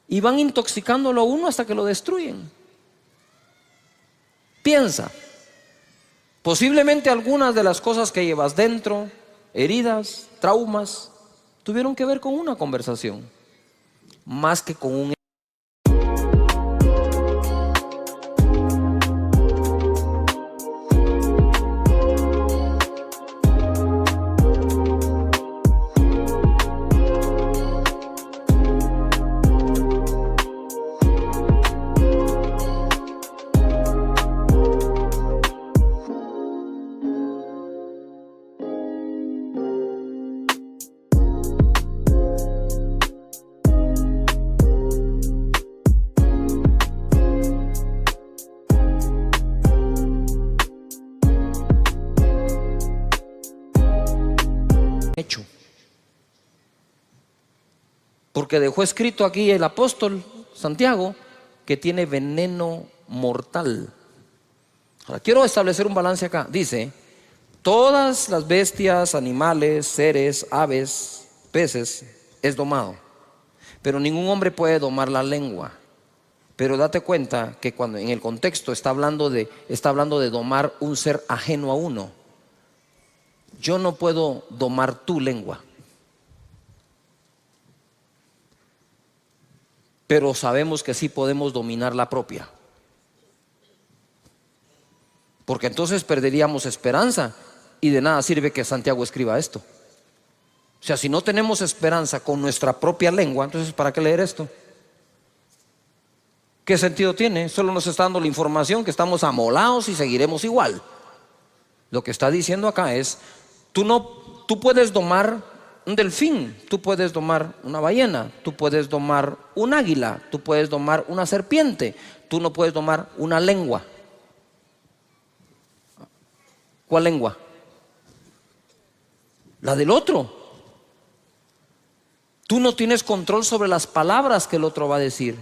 y van intoxicándolo a uno hasta que lo destruyen. Piensa, posiblemente algunas de las cosas que llevas dentro, heridas, traumas, tuvieron que ver con una conversación, más que con un hecho. Porque dejó escrito aquí el apóstol Santiago que tiene veneno mortal. Ahora quiero establecer un balance acá. Dice: todas las bestias, animales, seres, aves, peces es domado, pero ningún hombre puede domar la lengua. Pero date cuenta que cuando en el contexto está hablando de domar un ser ajeno a uno. Yo no puedo domar tu lengua, pero sabemos que sí podemos dominar la propia. Porque entonces perderíamos esperanza y de nada sirve que Santiago escriba esto. O sea, si no tenemos esperanza con nuestra propia lengua, entonces ¿para qué leer esto? ¿Qué sentido tiene? Solo nos está dando la información que estamos amolados y seguiremos igual. Lo que está diciendo acá es: tú puedes domar un delfín, tú puedes domar una ballena, tú puedes domar un águila, tú puedes domar una serpiente, tú no puedes domar una lengua. ¿Cuál lengua? La del otro. Tú no tienes control sobre las palabras que el otro va a decir,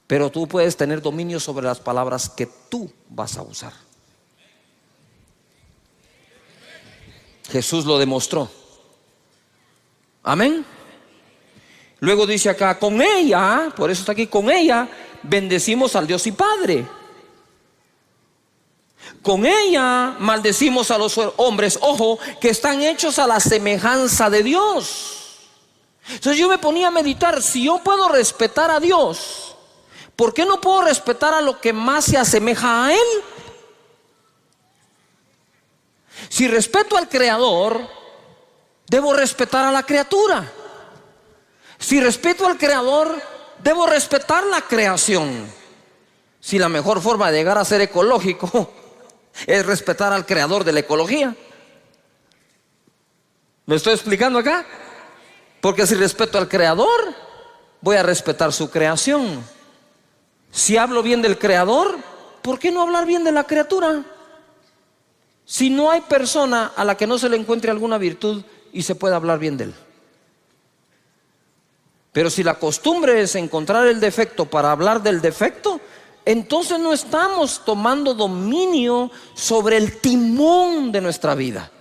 pero tú puedes tener dominio sobre las palabras que tú vas a usar. Jesús lo demostró. Amén. Luego dice acá: con ella, por eso está aquí, con ella bendecimos al Dios y Padre. Con ella maldecimos a los hombres, ojo, que están hechos a la semejanza de Dios. Entonces yo me ponía a meditar: si yo puedo respetar a Dios, ¿por qué no puedo respetar a lo que más se asemeja a Él? Si respeto al Creador, debo respetar a la criatura. Si respeto al Creador, debo respetar la creación. Si la mejor forma de llegar a ser ecológico es respetar al Creador de la ecología. ¿Me estoy explicando acá? Porque si respeto al Creador, voy a respetar su creación. Si hablo bien del Creador, ¿por qué no hablar bien de la criatura? Si no hay persona a la que no se le encuentre alguna virtud y se pueda hablar bien de él. Pero si la costumbre es encontrar el defecto para hablar del defecto, entonces no estamos tomando dominio sobre el timón de nuestra vida.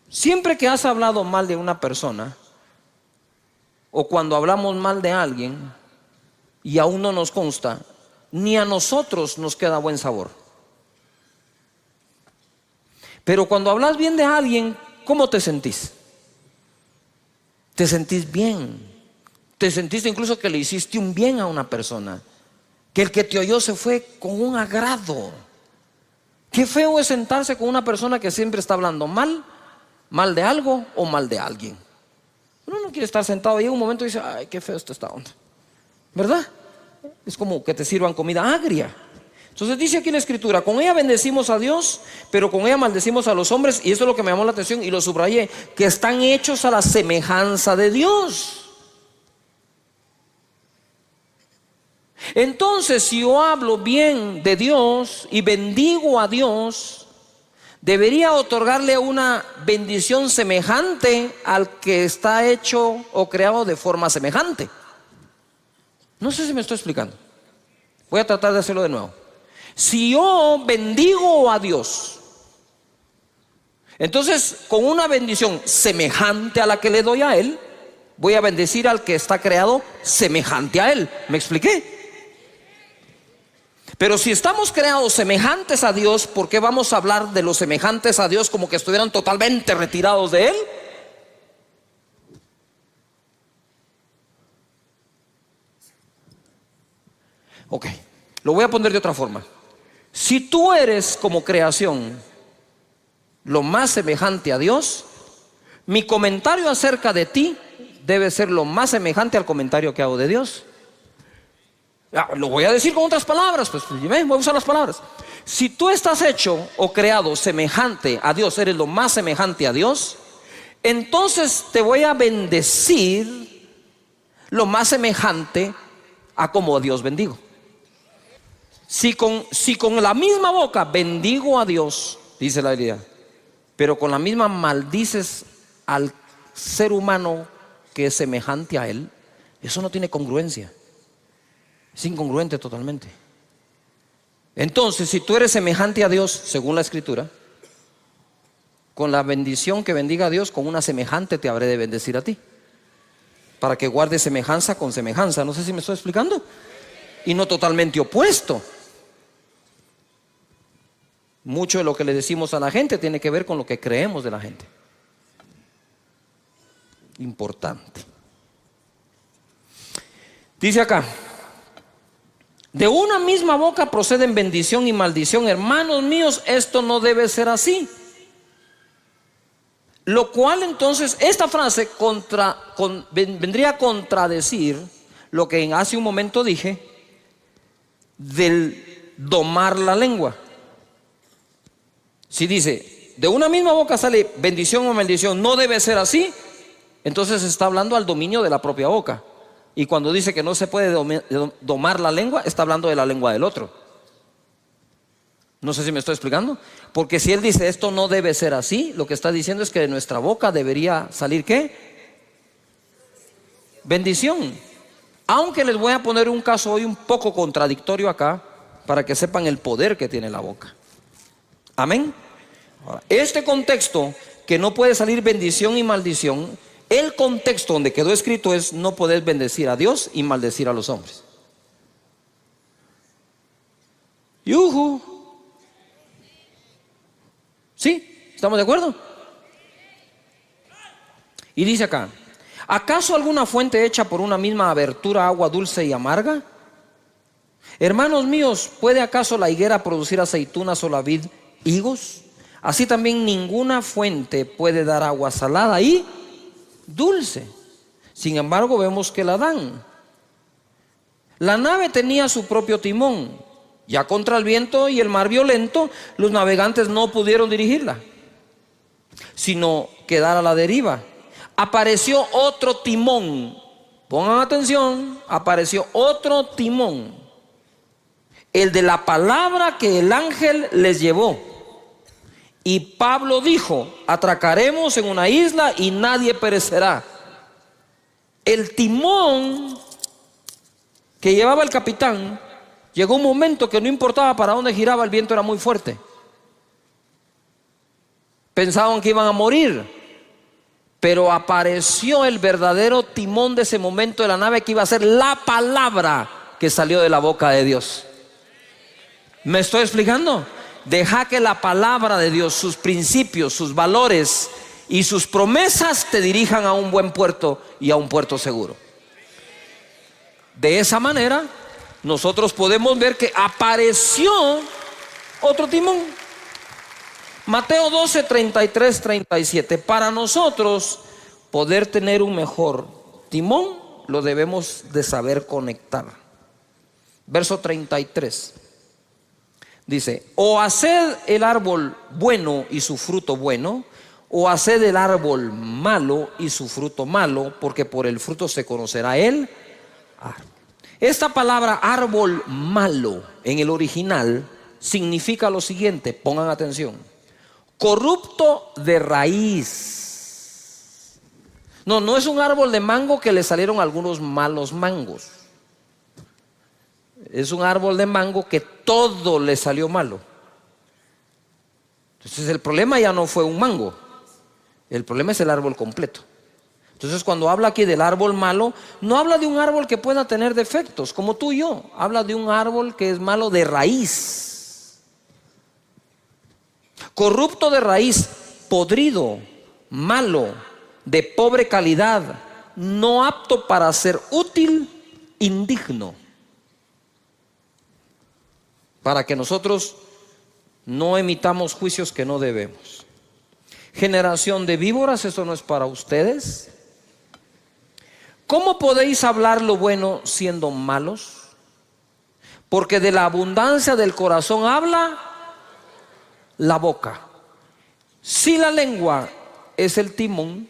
Siempre que has hablado mal de una persona, o cuando hablamos mal de alguien y aún no nos consta, ni a nosotros nos queda buen sabor. Pero cuando hablas bien de alguien, ¿cómo te sentís? Te sentís bien. Te sentiste incluso que le hiciste un bien a una persona, que el que te oyó se fue con un agrado. Qué feo es sentarse con una persona que siempre está hablando mal de algo o mal de alguien. Uno no quiere estar sentado ahí en un momento y dice, ay, qué feo está esta onda, ¿verdad? Es como que te sirvan comida agria. Entonces dice aquí la escritura, con ella bendecimos a Dios, pero con ella maldecimos a los hombres, y eso es lo que me llamó la atención y lo subrayé, que están hechos a la semejanza de Dios. Entonces, si yo hablo bien de Dios y bendigo a Dios, debería otorgarle una bendición semejante al que está hecho o creado de forma semejante. No sé si me estoy explicando. Voy a tratar de hacerlo de nuevo. Si yo bendigo a Dios, entonces con una bendición semejante a la que le doy a Él, voy a bendecir al que está creado semejante a Él. ¿Me expliqué? Pero si estamos creados semejantes a Dios, ¿por qué vamos a hablar de los semejantes a Dios como que estuvieran totalmente retirados de Él? Ok, lo voy a poner de otra forma. Si tú eres como creación lo más semejante a Dios, mi comentario acerca de ti debe ser lo más semejante al comentario que hago de Dios. Lo voy a decir con otras palabras, pues voy a usar las palabras. Si tú estás hecho o creado semejante a Dios, eres lo más semejante a Dios, entonces te voy a bendecir lo más semejante a como a Dios bendigo. Si con la misma boca bendigo a Dios, dice la Biblia, pero con la misma maldices al ser humano que es semejante a Él, eso no tiene congruencia. Es incongruente totalmente. Entonces, si tú eres semejante a Dios, según la Escritura, con la bendición que bendiga a Dios, con una semejante te habré de bendecir a ti, para que guardes semejanza con semejanza. No sé si me estoy explicando. Y no totalmente opuesto. Mucho de lo que le decimos a la gente tiene que ver con lo que creemos de la gente. Importante. Dice acá, de una misma boca proceden bendición y maldición. Hermanos míos, esto no debe ser así. Lo cual entonces, esta frase vendría a contradecir lo que hace un momento dije del domar la lengua. Si dice, de una misma boca sale bendición o maldición, no debe ser así, entonces está hablando al dominio de la propia boca. Y cuando dice que no se puede domar la lengua, está hablando de la lengua del otro. No sé si me estoy explicando. Porque si él dice esto no debe ser así, lo que está diciendo es que de nuestra boca debería salir ¿qué? Bendición. Aunque les voy a poner un caso hoy un poco contradictorio acá, para que sepan el poder que tiene la boca. Amén. Ahora, este contexto que no puede salir bendición y maldición, el contexto donde quedó escrito es no poder bendecir a Dios y maldecir a los hombres. ¡Yujú! ¿Sí? ¿Estamos de acuerdo? Y dice acá, ¿acaso alguna fuente hecha por una misma abertura agua dulce y amarga? Hermanos míos, ¿puede acaso la higuera producir aceitunas o la vid higos? Así también ninguna fuente puede dar agua salada y dulce. Sin embargo, vemos que la dan. La nave tenía su propio timón. Ya contra el viento y el mar violento, los navegantes no pudieron dirigirla, sino quedar a la deriva. Apareció otro timón. Pongan atención, apareció otro timón. el de la palabra que el ángel les llevó. Y Pablo dijo: atracaremos en una isla y nadie perecerá. El timón que llevaba el capitán, llegó un momento que no importaba para dónde giraba, el viento era muy fuerte. Pensaban que iban a morir, pero apareció el verdadero timón de ese momento de la nave, que iba a ser la palabra que salió de la boca de Dios. ¿Me estoy explicando? Deja que la palabra de Dios, sus principios, sus valores y sus promesas te dirijan a un buen puerto y a un puerto seguro. De esa manera nosotros podemos ver que apareció otro timón. Mateo 12, 33, 37. Para nosotros poder tener un mejor timón, lo debemos de saber conectar. Verso 33. Dice: o haced el árbol bueno y su fruto bueno, o haced el árbol malo y su fruto malo, porque por el fruto se conocerá el árbol. Esta palabra árbol malo en el original significa lo siguiente, pongan atención: corrupto de raíz. No es un árbol de mango que le salieron algunos malos mangos. Es un árbol de mango que todo le salió malo. Entonces el problema ya no fue un mango, el problema es el árbol completo. Entonces cuando habla aquí del árbol malo, no habla de un árbol que pueda tener defectos como tú y yo. Habla de un árbol que es malo de raíz. Corrupto de raíz, podrido, malo, de pobre calidad, no apto para ser útil, indigno. Para que nosotros no emitamos juicios que no debemos. Generación de víboras, eso no es para ustedes. ¿Cómo podéis hablar lo bueno siendo malos? Porque de la abundancia del corazón habla la boca. Si la lengua es el timón,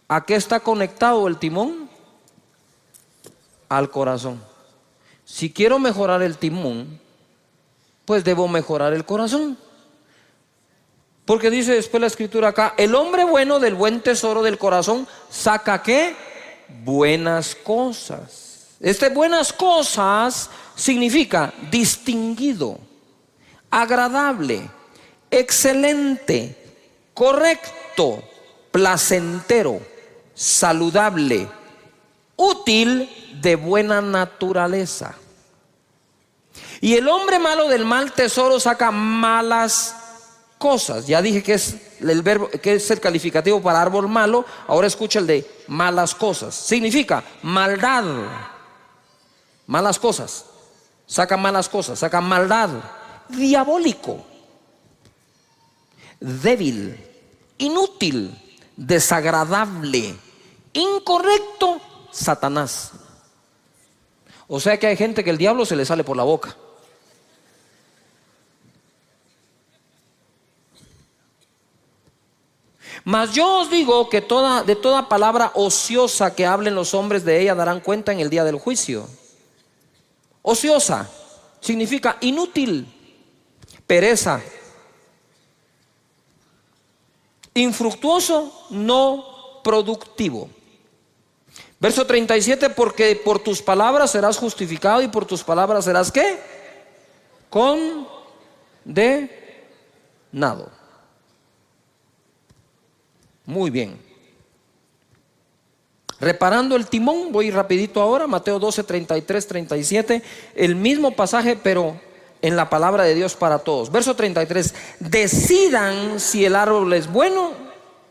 ¿a qué está conectado el timón? Al corazón. Si quiero mejorar el timón, pues debo mejorar el corazón. Porque dice después la escritura acá: el hombre bueno del buen tesoro del corazón saca ¿qué? Buenas cosas. Buenas cosas significa distinguido, agradable, excelente, correcto, placentero, saludable, útil, de buena naturaleza. Y el hombre malo del mal tesoro saca malas cosas. Ya dije que es el verbo, que es el calificativo para árbol malo. Ahora escucha el de malas cosas. Significa maldad. Malas cosas. Saca malas cosas, saca maldad. Diabólico, débil, inútil, desagradable, incorrecto, Satanás. O sea que hay gente que el diablo se le sale por la boca. Mas yo os digo que de toda palabra ociosa que hablen los hombres, de ella darán cuenta en el día del juicio. Ociosa significa inútil, pereza, infructuoso, no productivo. Verso 37, porque por tus palabras serás justificado y por tus palabras serás ¿qué? Condenado. Muy bien. Reparando el timón, voy rapidito ahora, Mateo 12, 33, 37, el mismo pasaje pero en la palabra de Dios para todos. Verso 33, decidan si el árbol es bueno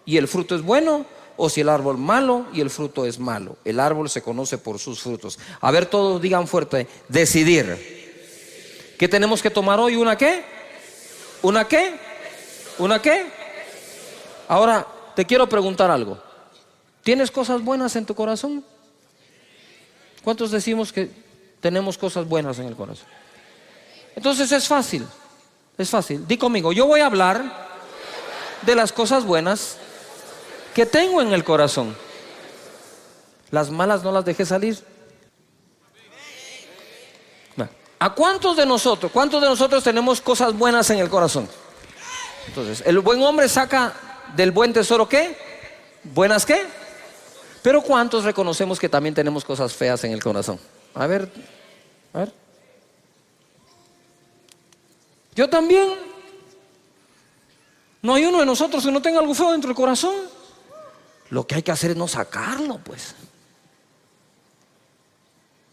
y el fruto es bueno, o si el árbol malo y el fruto es malo. El árbol se conoce por sus frutos. A ver, todos digan fuerte: decidir. ¿Qué tenemos que tomar hoy? ¿Una qué? ¿Una qué? ¿Una qué? Ahora te quiero preguntar algo. ¿Tienes cosas buenas en tu corazón? ¿Cuántos decimos que tenemos cosas buenas en el corazón? Entonces es fácil. Es fácil. Di conmigo: yo voy a hablar de las cosas buenas que tengo en el corazón. Las malas no las dejé salir. ¿A cuántos de nosotros tenemos cosas buenas en el corazón? Entonces, el buen hombre saca del buen tesoro ¿qué? ¿Buenas qué? Pero ¿cuántos reconocemos que también tenemos cosas feas en el corazón? A ver. Yo también. No hay uno de nosotros que no tenga algo feo dentro del corazón. Lo que hay que hacer es no sacarlo, pues.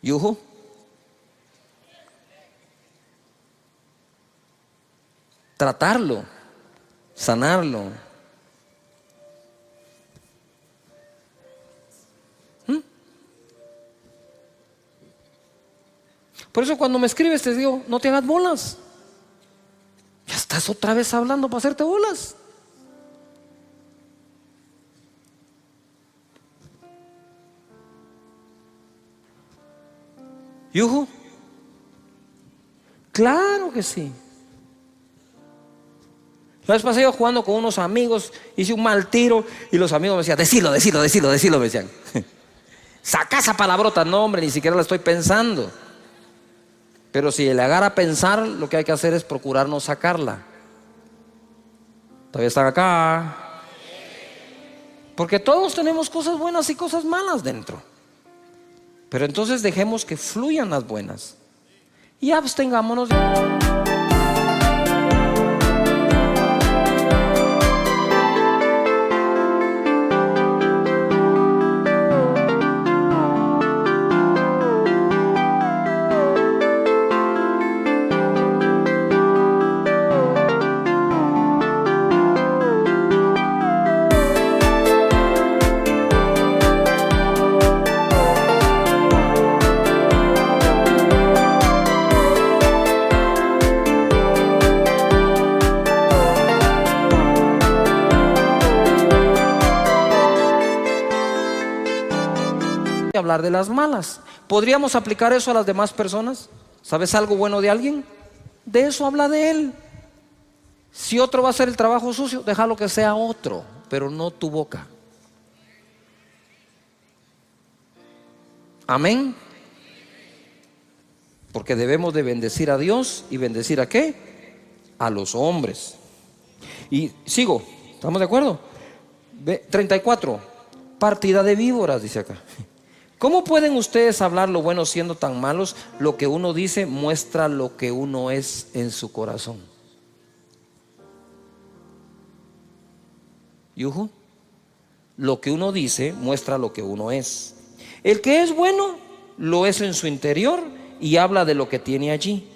Yuhu. Tratarlo, sanarlo. Por eso cuando me escribes te digo, no te hagas bolas. Ya estás otra vez hablando para hacerte bolas. Yuhu. Claro que sí. La vez pasé yo jugando con unos amigos, hice un mal tiro y los amigos me decían, decilo, me decían. Saca esa palabrota, no hombre, ni siquiera la estoy pensando. Pero si le agarra a pensar, lo que hay que hacer es procurar no sacarla. Todavía están acá. Porque todos tenemos cosas buenas y cosas malas dentro. Pero entonces dejemos que fluyan las buenas y abstengámonos de... hablar de las malas. ¿Podríamos aplicar eso a las demás personas? ¿Sabes algo bueno de alguien? De eso habla de él. Si otro va a hacer el trabajo sucio, déjalo que sea otro, pero no tu boca. Amén. Porque debemos de bendecir a Dios y bendecir ¿a qué? A los hombres. Y sigo, ¿estamos de acuerdo? 34, partida de víboras, dice acá. ¿Cómo pueden ustedes hablar lo bueno siendo tan malos? Lo que uno dice muestra lo que uno es en su corazón. ¿Yuhu? Lo que uno dice muestra lo que uno es. El que es bueno lo es en su interior y habla de lo que tiene allí.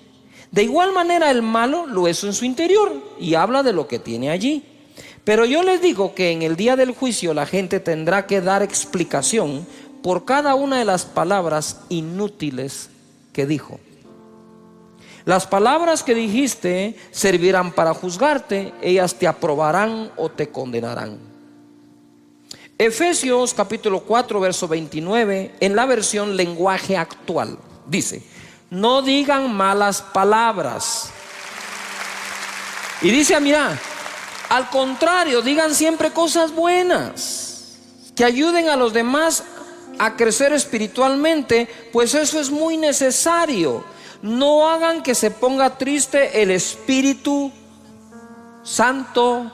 De igual manera el malo lo es en su interior y habla de lo que tiene allí. Pero yo les digo que en el día del juicio la gente tendrá que dar explicación por cada una de las palabras inútiles que dijo. Las palabras que dijiste servirán para juzgarte, ellas te aprobarán o te condenarán. Efesios capítulo 4 verso 29 en la versión lenguaje actual dice: no digan malas palabras. Y dice, mira, al contrario, digan siempre cosas buenas que ayuden a los demás a crecer espiritualmente, pues eso es muy necesario. No hagan que se ponga triste el Espíritu Santo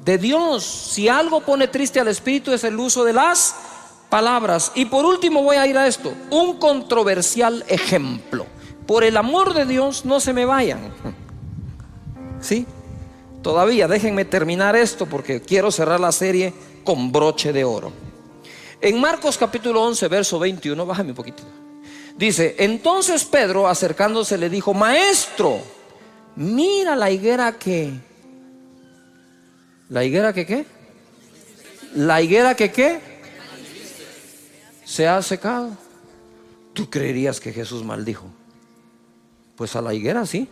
de Dios. Si algo pone triste al Espíritu es el uso de las palabras. Y por último voy a ir a esto, un controversial ejemplo. Por el amor de Dios, no se me vayan. ¿Sí? Todavía déjenme terminar esto porque quiero cerrar la serie con broche de oro. En Marcos capítulo 11 verso 21, bájame un poquito. Dice, entonces Pedro acercándose le dijo: maestro, mira la higuera que... ¿La higuera que qué? La higuera que qué se ha secado. ¿Tú creerías que Jesús maldijo? Pues a la higuera sí.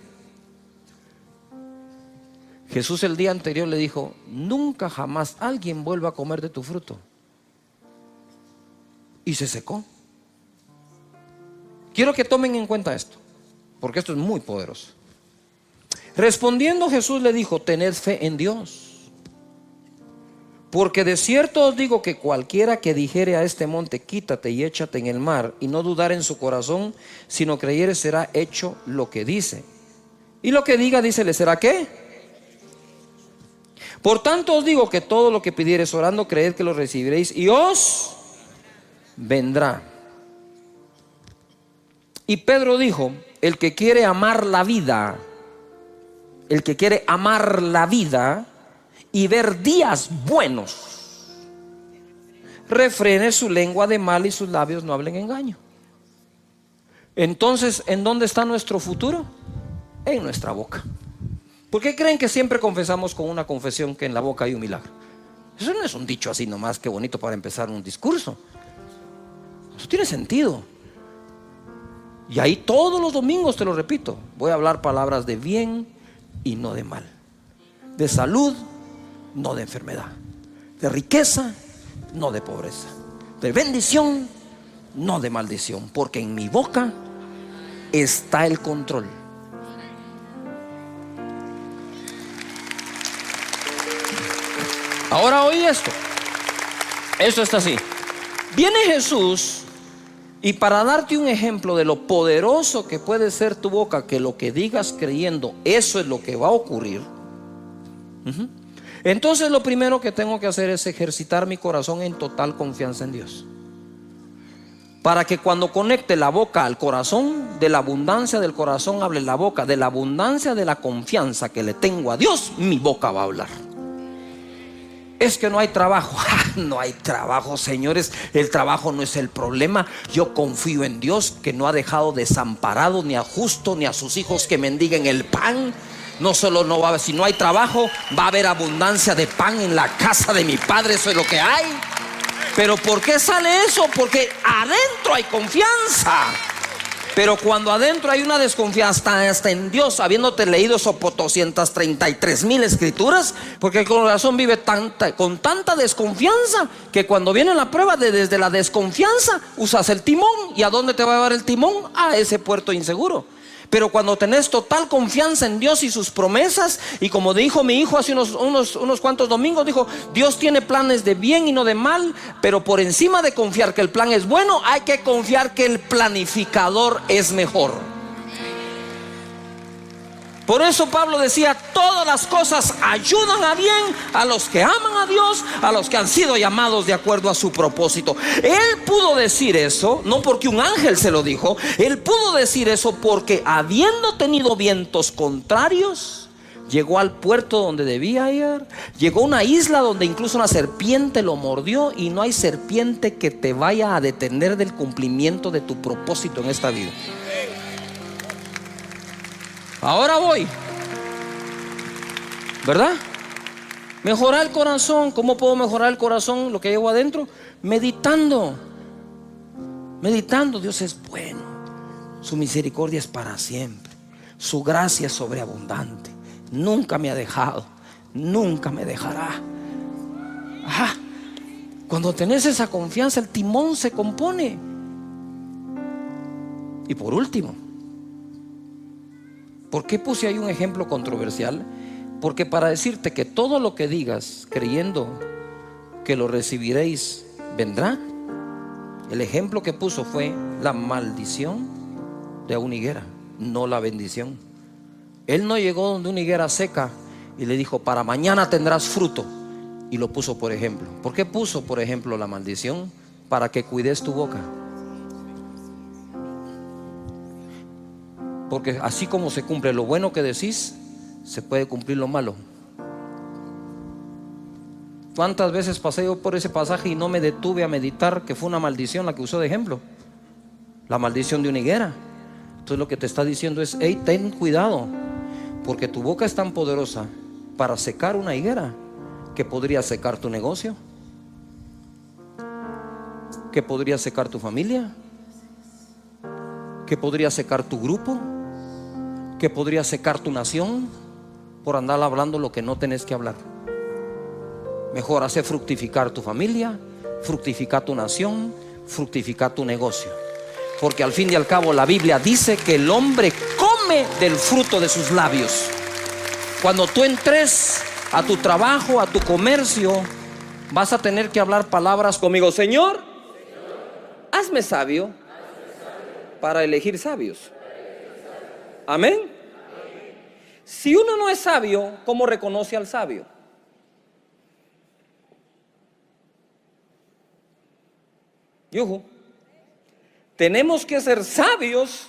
Jesús el día anterior le dijo: nunca jamás alguien vuelva a comer de tu fruto. Y se secó. Quiero que tomen en cuenta esto, porque esto es muy poderoso. Respondiendo Jesús le dijo: tened fe en Dios, Porque de cierto os digo que cualquiera que dijere a este monte, quítate y échate en el mar, y no dudar en su corazón, sino creyere, será hecho lo que dice. Y lo que diga, dice, ¿le será qué? Por tanto os digo que todo lo que pidiereis orando, creed que lo recibiréis y os vendrá. Y Pedro dijo, el que quiere amar la vida, el que quiere amar la vida y ver días buenos, refrene su lengua de mal y sus labios no hablen engaño. Entonces, ¿en dónde está nuestro futuro? En nuestra boca. ¿Por qué creen que siempre confesamos con una confesión que en la boca hay un milagro? Eso no es un dicho así nomás, qué bonito para empezar un discurso. Eso tiene sentido. Y ahí todos los domingos, te lo repito, voy a hablar palabras de bien y no de mal, de salud, no de enfermedad, de riqueza, no de pobreza, de bendición, no de maldición, porque en mi boca está el control. Ahora oí esto. Esto está así. Viene Jesús, y para darte un ejemplo de lo poderoso que puede ser tu boca, que lo que digas creyendo, eso es lo que va a ocurrir. Entonces lo primero que tengo que hacer es ejercitar mi corazón en total confianza en Dios, para que cuando conecte la boca al corazón, de la abundancia del corazón hable la boca. De la abundancia de la confianza que le tengo a Dios, mi boca va a hablar. Es que no hay trabajo. No hay trabajo, señores. El trabajo no es el problema. Yo confío en Dios, que no ha dejado desamparado ni a justo ni a sus hijos que mendiguen el pan. No solo no va a haber, si no hay trabajo, va a haber abundancia de pan en la casa de mi Padre. Eso es lo que hay. Pero ¿por qué sale eso? Porque adentro hay confianza. Pero cuando adentro hay una desconfianza hasta en Dios, habiéndote leído esos 233,000 escrituras, porque el corazón vive con tanta desconfianza que cuando viene la prueba, desde la desconfianza usas el timón. ¿Y a dónde te va a llevar el timón? A ese puerto inseguro. Pero cuando tenés total confianza en Dios y sus promesas, y como dijo mi hijo hace unos cuantos domingos, dijo, Dios tiene planes de bien y no de mal, pero por encima de confiar que el plan es bueno, hay que confiar que el planificador es mejor. Por eso Pablo decía, todas las cosas ayudan a bien a los que aman a Dios, a los que han sido llamados de acuerdo a su propósito. Él pudo decir eso, no porque un ángel se lo dijo. Él pudo decir eso porque, habiendo tenido vientos contrarios, llegó al puerto donde debía ir. Llegó a una isla donde incluso una serpiente lo mordió, y no hay serpiente que te vaya a detener del cumplimiento de tu propósito en esta vida. Ahora voy, ¿verdad? Mejorar el corazón. ¿Cómo puedo mejorar el corazón? Lo que llevo adentro, meditando. Dios es bueno, su misericordia es para siempre, su gracia es sobreabundante, nunca me ha dejado, nunca me dejará. Cuando tenés esa confianza, el timón se compone. Y por último, ¿por qué puse ahí un ejemplo controversial? Porque para decirte que todo lo que digas creyendo que lo recibiréis vendrá, el ejemplo que puso fue la maldición de una higuera, no la bendición. Él no llegó donde una higuera seca y le dijo, para mañana tendrás fruto, y lo puso por ejemplo. ¿Por qué puso por ejemplo la maldición? Para que cuides tu boca. Porque así como se cumple lo bueno que decís, se puede cumplir lo malo. ¿Cuántas veces pasé yo por ese pasaje y no me detuve a meditar que fue una maldición la que usó de ejemplo? La maldición de una higuera. Entonces lo que te está diciendo es, hey, ten cuidado, porque tu boca es tan poderosa para secar una higuera que podría secar tu negocio, que podría secar tu familia, que podría secar tu grupo, que podría secar tu nación por andar hablando lo que no tenés que hablar. Mejor hacer fructificar tu familia, fructificar tu nación, fructificar tu negocio. Porque al fin y al cabo la Biblia dice que el hombre come del fruto de sus labios. Cuando tú entres a tu trabajo, a tu comercio, Vas a tener que hablar palabras conmigo. Señor, hazme sabio para elegir sabios. Amén. Si uno no es sabio, ¿cómo reconoce al sabio? Yuhu. Tenemos que ser sabios,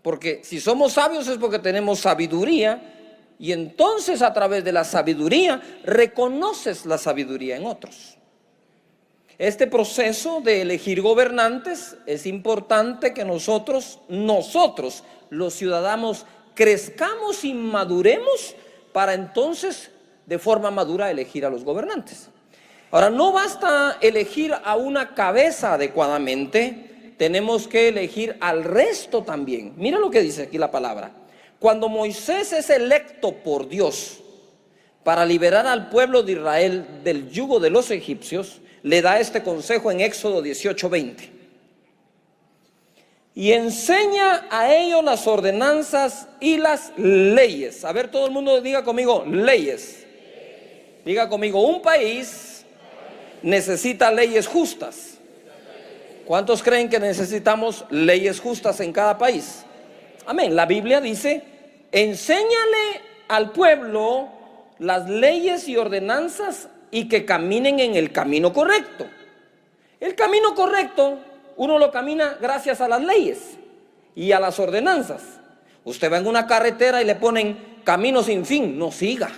porque si somos sabios es porque tenemos sabiduría, y entonces a través de la sabiduría reconoces la sabiduría en otros. Este proceso de elegir gobernantes es importante que nosotros los ciudadanos crezcamos y maduremos para entonces de forma madura elegir a los gobernantes. Ahora, no basta elegir a una cabeza adecuadamente, tenemos que elegir al resto también. Mira lo que dice aquí la palabra. Cuando Moisés es electo por Dios para liberar al pueblo de Israel del yugo de los egipcios, le da este consejo en Éxodo 18:20. Y enseña a ellos las ordenanzas y las leyes. A ver, todo el mundo diga conmigo, leyes. Diga conmigo, un país necesita leyes justas. ¿Cuántos creen que necesitamos leyes justas en cada país? Amén. La Biblia dice, enséñale al pueblo las leyes y ordenanzas y que caminen en el camino correcto. El camino correcto uno lo camina gracias a las leyes y a las ordenanzas. Usted va en una carretera y le ponen camino sin fin, no siga.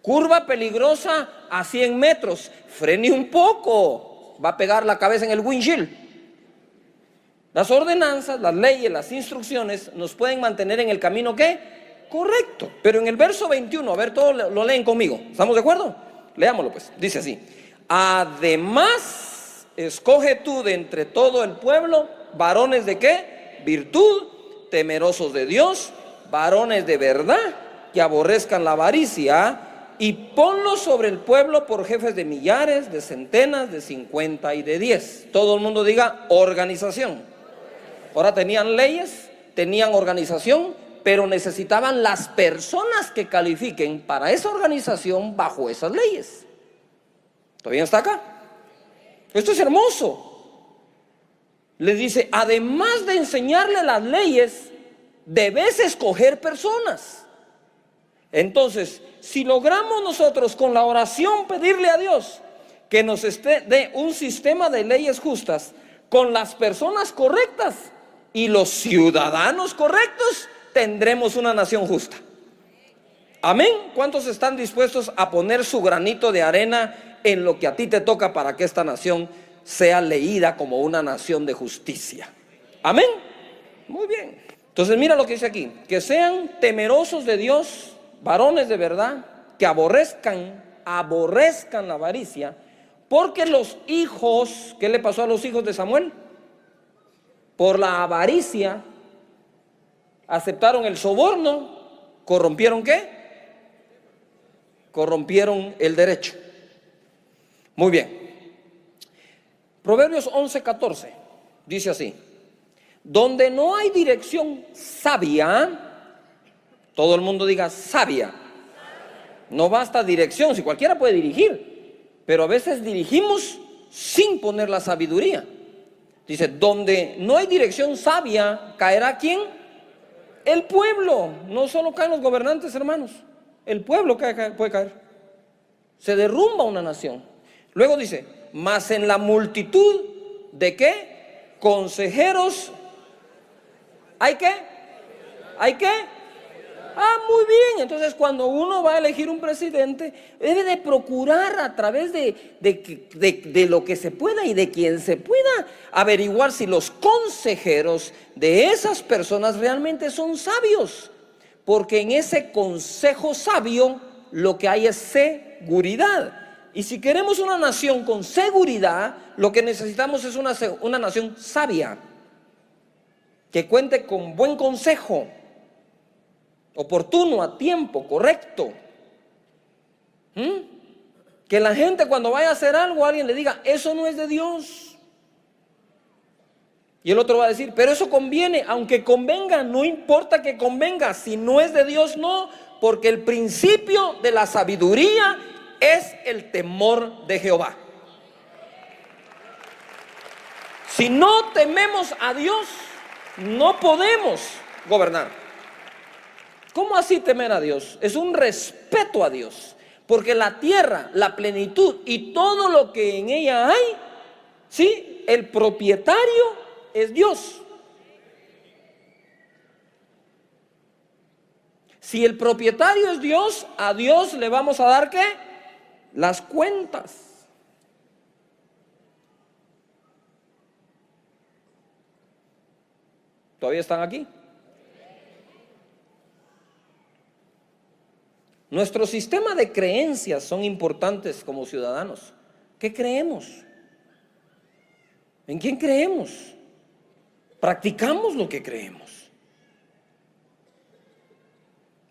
Curva peligrosa a 100 metros, frene un poco, va a pegar la cabeza en el windshield. Las ordenanzas, las leyes, las instrucciones nos pueden mantener en el camino ¿qué? Correcto. Pero en el verso 21, a ver, todos lo leen conmigo. ¿Estamos de acuerdo? Leámoslo pues. Dice así: además, escoge tú de entre todo el pueblo varones de ¿qué? Virtud, temerosos de Dios, varones de verdad, que aborrezcan la avaricia, y ponlos sobre el pueblo por jefes de millares, de centenas, de 50 y de 10. Todo el mundo diga organización. Ahora tenían leyes, tenían organización, pero necesitaban las personas que califiquen para esa organización bajo esas leyes. ¿Todavía está acá? Esto es hermoso. Les dice, además de enseñarle las leyes, debes escoger personas. Entonces, si logramos nosotros con la oración pedirle a Dios que nos dé un sistema de leyes justas con las personas correctas y los ciudadanos correctos, tendremos una nación justa. Amén. ¿Cuántos están dispuestos a poner su granito de arena en lo que a ti te toca para que esta nación sea leída como una nación de justicia? Amén. Muy bien. Entonces mira lo que dice aquí: que sean temerosos de Dios, varones de verdad, que aborrezcan la avaricia, porque los hijos, ¿qué le pasó a los hijos de Samuel? Por la avaricia aceptaron el soborno, corrompieron ¿qué? Corrompieron el derecho. Muy bien. Proverbios 11:14 dice así: donde no hay dirección sabia, todo el mundo diga sabia. No basta dirección, si cualquiera puede dirigir, pero a veces dirigimos sin poner la sabiduría. Dice, donde no hay dirección sabia, ¿caerá quién? El pueblo. No solo caen los gobernantes, hermanos, el pueblo puede caer. Se derrumba una nación. Luego dice, mas en la multitud de ¿qué? Consejeros, ¿hay qué? ¿Hay qué? Muy bien. Entonces cuando uno va a elegir un presidente, debe de procurar a través de lo que se pueda y de quien se pueda averiguar si los consejeros de esas personas realmente son sabios, porque en ese consejo sabio lo que hay es seguridad. Y si queremos una nación con seguridad, lo que necesitamos es una nación sabia, que cuente con buen consejo, oportuno, a tiempo, correcto. Que la gente cuando vaya a hacer algo, alguien le diga, eso no es de Dios. Y el otro va a decir, pero eso conviene. Aunque convenga, no importa que convenga. Si no es de Dios, no. Porque el principio de la sabiduría es el temor de Jehová. Si no tememos a Dios, no podemos gobernar. ¿Cómo así temer a Dios? Es un respeto a Dios, porque la tierra, la plenitud y todo lo que en ella hay, ¿sí? El propietario es Dios. Si el propietario es Dios, a Dios le vamos a dar ¿qué? Las cuentas. ¿Todavía están aquí? Nuestro sistema de creencias son importantes como ciudadanos. ¿Qué creemos? ¿En quién creemos? Practicamos lo que creemos.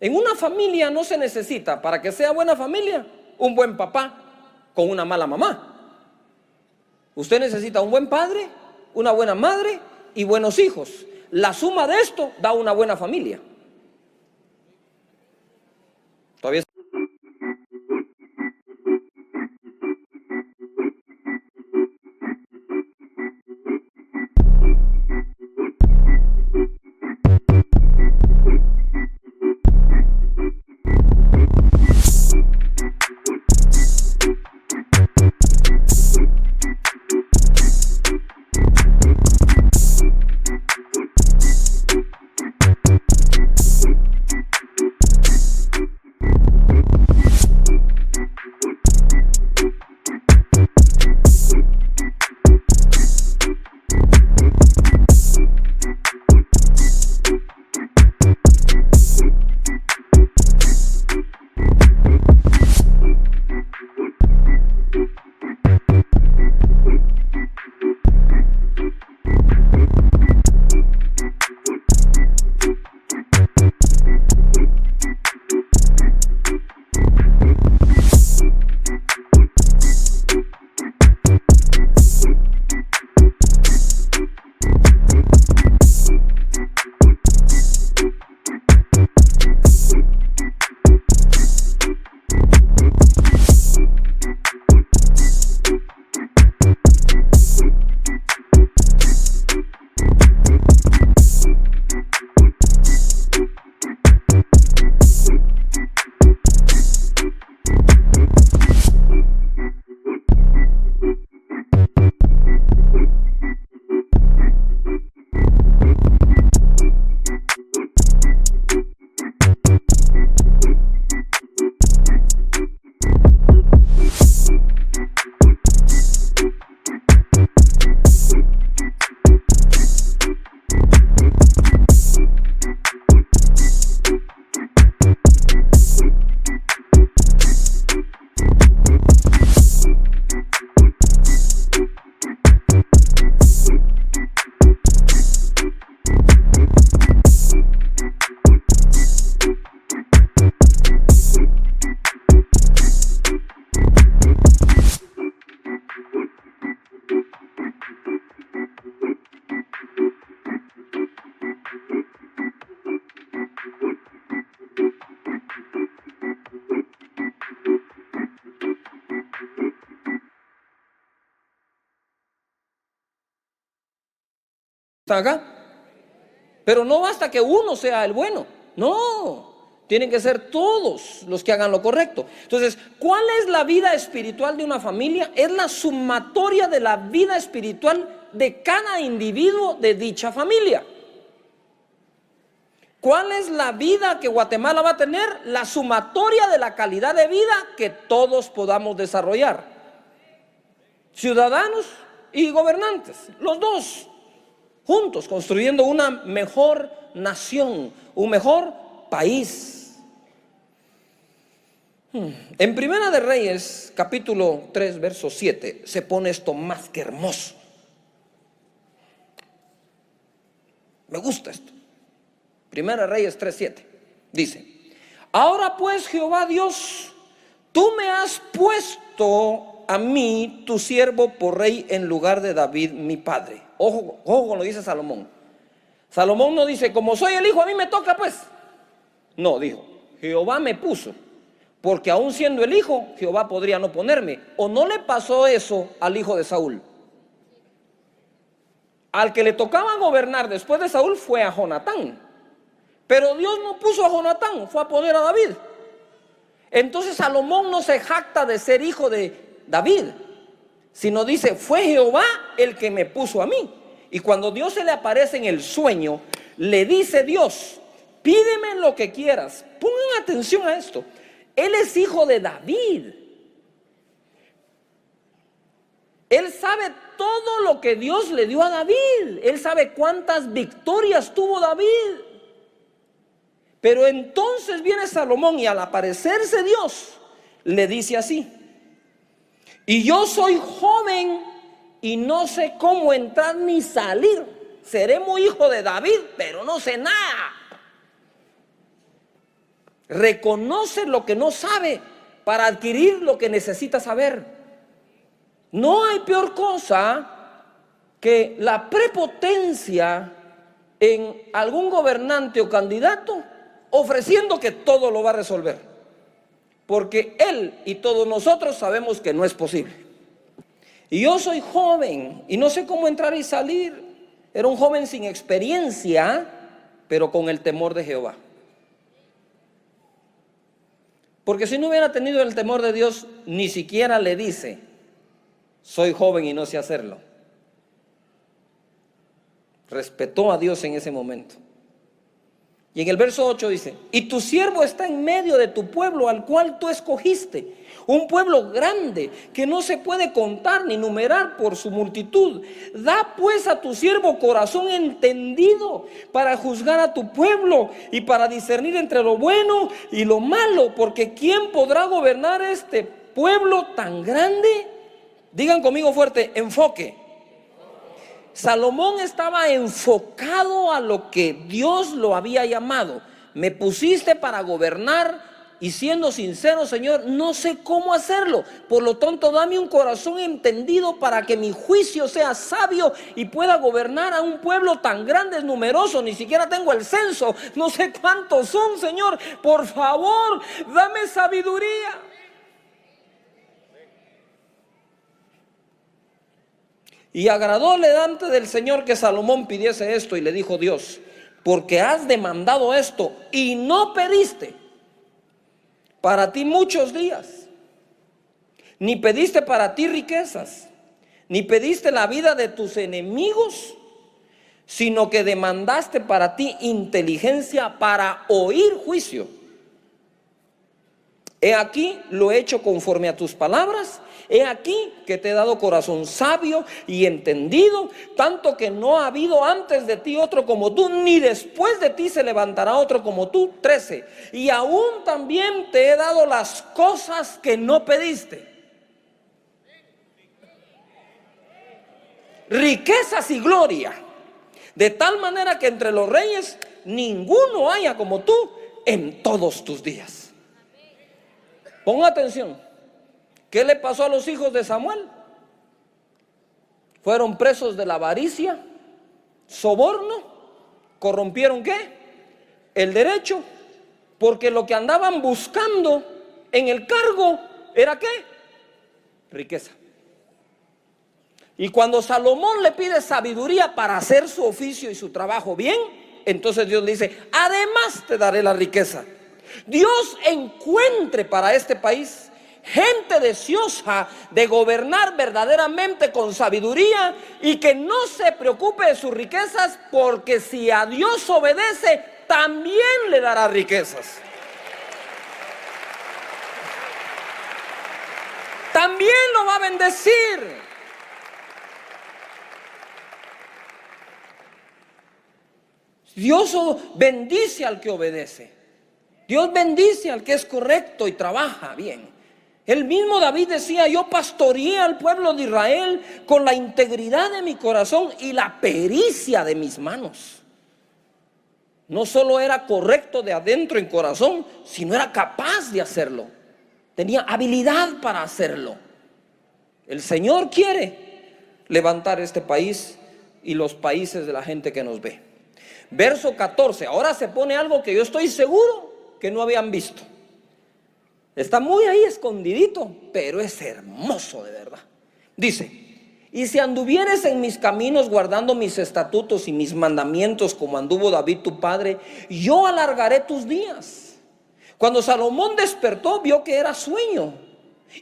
En una familia no se necesita, para que sea buena familia, un buen papá con una mala mamá. Usted necesita un buen padre, una buena madre y buenos hijos. La suma de esto da una buena familia. Todavía. ¿Están acá? Pero no basta que uno sea el bueno, no, tienen que ser todos los que hagan lo correcto. Entonces, ¿cuál es la vida espiritual de una familia? Es la sumatoria de la vida espiritual de cada individuo de dicha familia. ¿Cuál es la vida que Guatemala va a tener? La sumatoria de la calidad de vida que todos podamos desarrollar. Ciudadanos y gobernantes, los dos juntos, construyendo una mejor nación, un mejor país. En Primera de Reyes, capítulo 3, verso 7, se pone esto más que hermoso. Me gusta esto. Primera de Reyes 3:7 dice: ahora pues, Jehová Dios, tú me has puesto a mí, tu siervo, por rey en lugar de David, mi padre. Ojo, ojo con lo que dice Salomón. Salomón no dice, como soy el hijo, a mí me toca pues. No, dijo, Jehová me puso porque aún siendo el hijo, Jehová podría no ponerme. ¿O no le pasó eso al hijo de Saúl? Al que le tocaba gobernar después de Saúl fue a Jonatán, pero Dios no puso a Jonatán, fue a poner a David. Entonces Salomón no se jacta de ser hijo de David, sino dice, fue Jehová el que me puso a mí. Y cuando Dios se le aparece en el sueño, le dice Dios, pídeme lo que quieras. Pongan atención a esto. Él es hijo de David. Él sabe todo lo que Dios le dio a David. Él sabe cuántas victorias tuvo David. Pero entonces viene Salomón y al aparecerse Dios, le dice así, y yo soy joven y no sé cómo entrar ni salir. Seré muy hijo de David, pero no sé nada. Reconoce lo que no sabe para adquirir lo que necesita saber. No hay peor cosa que la prepotencia en algún gobernante o candidato ofreciendo que todo lo va a resolver, porque él y todos nosotros sabemos que no es posible. Y yo soy joven y no sé cómo entrar y salir. Era un joven sin experiencia, pero con el temor de Jehová. Porque si no hubiera tenido el temor de Dios, ni siquiera le dice, soy joven y no sé hacerlo. Respetó a Dios en ese momento. Y en el verso 8 dice, y tu siervo está en medio de tu pueblo al cual tú escogiste, un pueblo grande que no se puede contar ni numerar por su multitud. Da pues a tu siervo corazón entendido para juzgar a tu pueblo y para discernir entre lo bueno y lo malo, porque ¿quién podrá gobernar este pueblo tan grande? Digan conmigo fuerte, enfoque. Salomón estaba enfocado a lo que Dios lo había llamado. Me pusiste para gobernar y siendo sincero, Señor, no sé cómo hacerlo. Por lo tanto, dame un corazón entendido para que mi juicio sea sabio y pueda gobernar a un pueblo tan grande, numeroso. Ni siquiera tengo el censo, no sé cuántos son, Señor. Por favor, dame sabiduría. Y agradóle delante del Señor que Salomón pidiese esto, y le dijo Dios, porque has demandado esto y no pediste para ti muchos días, ni pediste para ti riquezas, ni pediste la vida de tus enemigos, sino que demandaste para ti inteligencia para oír juicio. He aquí lo he hecho conforme a tus palabras. He aquí que te he dado corazón sabio y entendido, tanto que no ha habido antes de ti otro como tú, ni después de ti se levantará otro como tú. 13. Y aún también te he dado las cosas que no pediste, riquezas y gloria, de tal manera que entre los reyes ninguno haya como tú en todos tus días. Pon atención. ¿Qué le pasó a los hijos de Samuel? Fueron presos de la avaricia, soborno, corrompieron ¿qué? El derecho, porque lo que andaban buscando en el cargo era ¿qué? Riqueza. Y cuando Salomón le pide sabiduría para hacer su oficio y su trabajo bien, entonces Dios le dice, además te daré la riqueza. Dios encuentre para este país gente deseosa de gobernar verdaderamente con sabiduría y que no se preocupe de sus riquezas, porque si a Dios obedece, también le dará riquezas. También lo va a bendecir. Dios bendice al que obedece. Dios bendice al que es correcto y trabaja bien. El mismo David decía, yo pastoreé al pueblo de Israel con la integridad de mi corazón y la pericia de mis manos. No solo era correcto de adentro en corazón, sino era capaz de hacerlo. Tenía habilidad para hacerlo. El Señor quiere levantar este país y los países de la gente que nos ve. Verso 14, ahora se pone algo que yo estoy seguro que no habían visto. Está muy ahí escondidito, pero es hermoso de verdad. Dice: y si anduvieres en mis caminos guardando mis estatutos y mis mandamientos como anduvo David tu padre, yo alargaré tus días. Cuando Salomón despertó, vio que era sueño,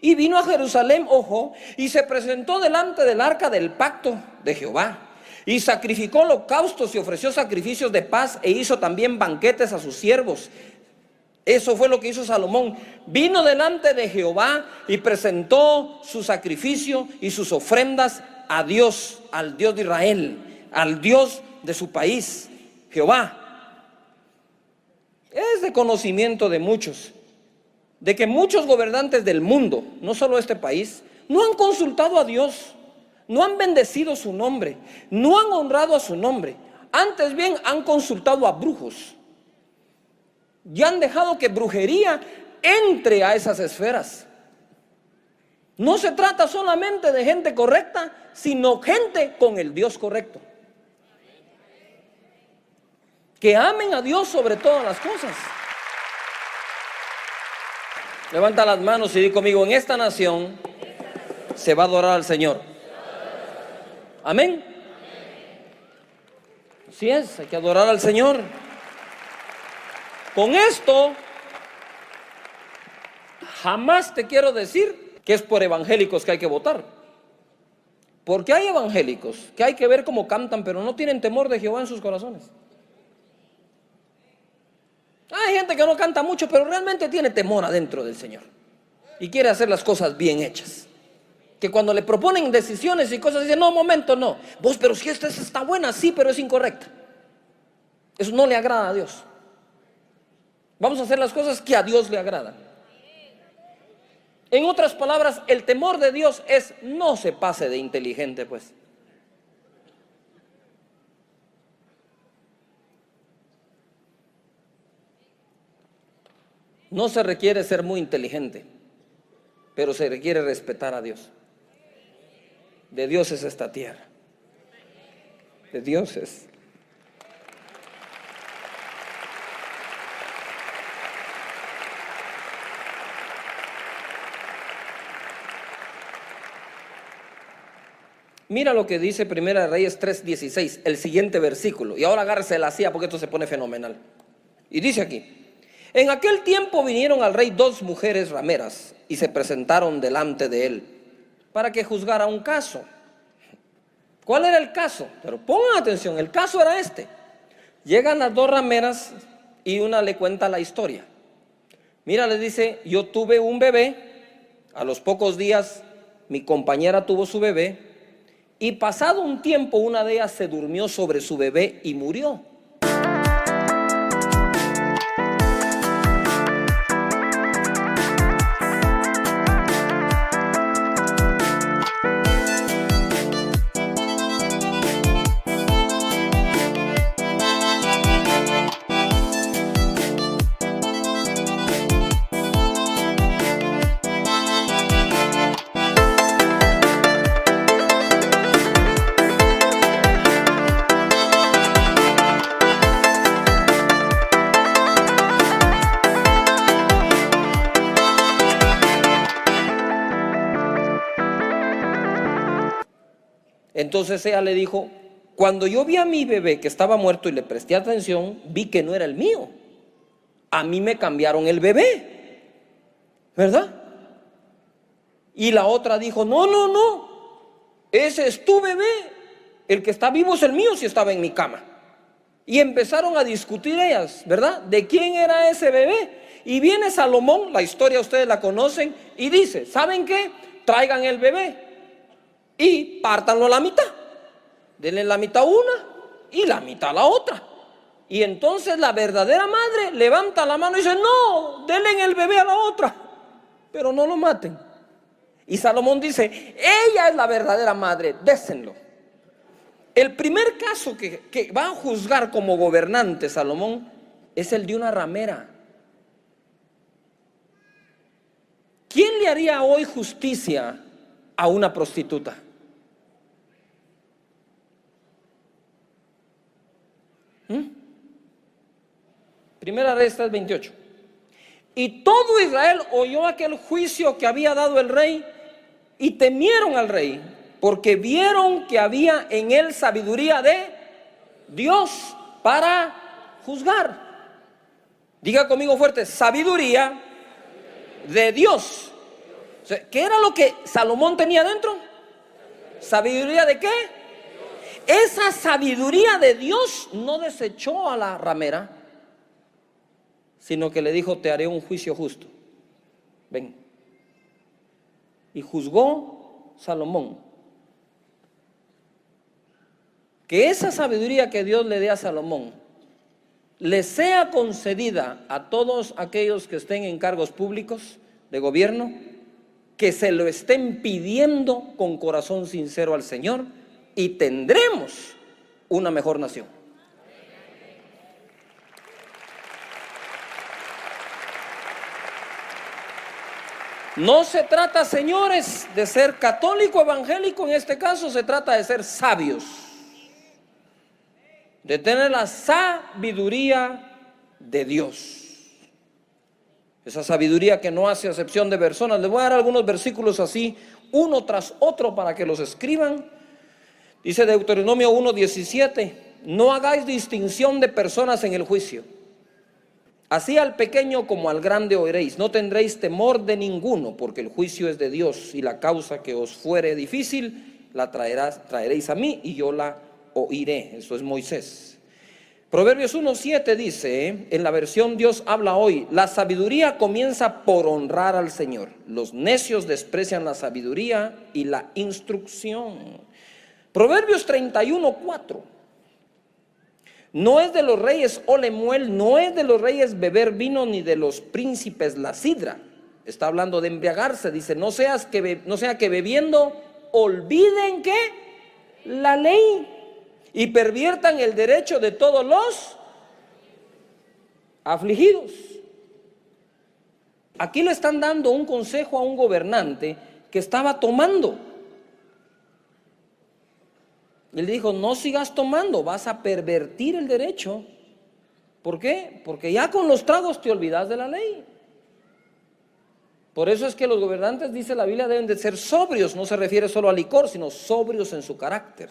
y vino a Jerusalén, ojo, y se presentó delante del arca del pacto de Jehová, y sacrificó holocaustos y ofreció sacrificios de paz, e hizo también banquetes a sus siervos. Eso fue lo que hizo Salomón. Vino delante de Jehová y presentó su sacrificio y sus ofrendas a Dios, al Dios de Israel, al Dios de su país, Jehová. Es de conocimiento de muchos, de que muchos gobernantes del mundo, no solo este país, no han consultado a Dios, no han bendecido su nombre, no han honrado a su nombre. Antes bien han consultado a brujos. Y han dejado que brujería entre a esas esferas. No se trata solamente de gente correcta, sino gente con el Dios correcto, que amen a Dios sobre todas las cosas. Levanta las manos y di conmigo: en esta nación se va a adorar al Señor. Amén. Así es, hay que adorar al Señor. Con esto, jamás te quiero decir que es por evangélicos que hay que votar. Porque hay evangélicos que hay que ver cómo cantan, pero no tienen temor de Jehová en sus corazones. Hay gente que no canta mucho, pero realmente tiene temor adentro del Señor y quiere hacer las cosas bien hechas. Que cuando le proponen decisiones y cosas, dicen: no, momento, no. Vos, pero si esta está buena, sí, pero es incorrecta. Eso no le agrada a Dios. Vamos a hacer las cosas que a Dios le agradan. En otras palabras, el temor de Dios es: no se pase de inteligente, pues. No se requiere ser muy inteligente, pero se requiere respetar a Dios. De Dios es esta tierra. De Dios es. Mira lo que dice Primera de Reyes 3:16, el siguiente versículo. Y ahora agárrese la silla porque esto se pone fenomenal. Y dice aquí: en aquel tiempo vinieron al rey dos mujeres rameras y se presentaron delante de él para que juzgara un caso. ¿Cuál era el caso? Pero pongan atención, el caso era este. Llegan las dos rameras y una le cuenta la historia. Mira, le dice: yo tuve un bebé, a los pocos días mi compañera tuvo su bebé, y pasado un tiempo una de ellas se durmió sobre su bebé y murió. Entonces ella le dijo: cuando yo vi a mi bebé que estaba muerto y le presté atención, vi que no era el mío. A mí me cambiaron el bebé, ¿verdad? Y la otra dijo: no, no, no, ese es tu bebé, el que está vivo es el mío si estaba en mi cama. Y empezaron a discutir ellas, ¿verdad? ¿De quién era ese bebé? Y viene Salomón, la historia ustedes la conocen, y dice: ¿saben qué? Traigan el bebé y pártanlo a la mitad. Denle la mitad a una y la mitad a la otra. Y entonces la verdadera madre levanta la mano y dice: no, denle el bebé a la otra, pero no lo maten. Y Salomón dice: ella es la verdadera madre, désenlo. El primer caso que va a juzgar como gobernante Salomón es el de una ramera. ¿Quién le haría hoy justicia a una prostituta? Primera Reyes 3:28. Y todo Israel oyó aquel juicio que había dado el rey y temieron al rey, porque vieron que había en él sabiduría de Dios para juzgar. Diga conmigo fuerte: sabiduría de Dios. O sea, ¿qué era lo que Salomón tenía dentro? ¿Sabiduría de qué? Esa sabiduría de Dios no desechó a la ramera, sino que le dijo: te haré un juicio justo. Ven. Y juzgó Salomón. Que esa sabiduría que Dios le dé a Salomón le sea concedida a todos aquellos que estén en cargos públicos de gobierno, que se lo estén pidiendo con corazón sincero al Señor, y tendremos una mejor nación. No se trata, señores, de ser católico evangélico. En este caso se trata de ser sabios, de tener la sabiduría de Dios. Esa sabiduría que no hace acepción de personas. Les voy a dar algunos versículos así, uno tras otro, para que los escriban. Dice Deuteronomio 1:17: no hagáis distinción de personas en el juicio. Así al pequeño como al grande oiréis. No tendréis temor de ninguno, porque el juicio es de Dios, y la causa que os fuere difícil la traeréis a mí, y yo la oiré. Eso es Moisés. Proverbios 1:7 dice, en la versión Dios habla hoy: la sabiduría comienza por honrar al Señor. Los necios desprecian la sabiduría y la instrucción. Proverbios 31:4: no es de los reyes Olemuel, no es de los reyes beber vino, ni de los príncipes la sidra. Está hablando de embriagarse. Dice: no sea que bebiendo olviden que la ley y perviertan el derecho de todos los afligidos. Aquí le están dando un consejo a un gobernante que estaba tomando. Él dijo: no sigas tomando, vas a pervertir el derecho. ¿Por qué? Porque ya con los tragos te olvidas de la ley. Por eso es que los gobernantes, dice la Biblia, deben de ser sobrios. No se refiere solo al licor, sino sobrios en su carácter.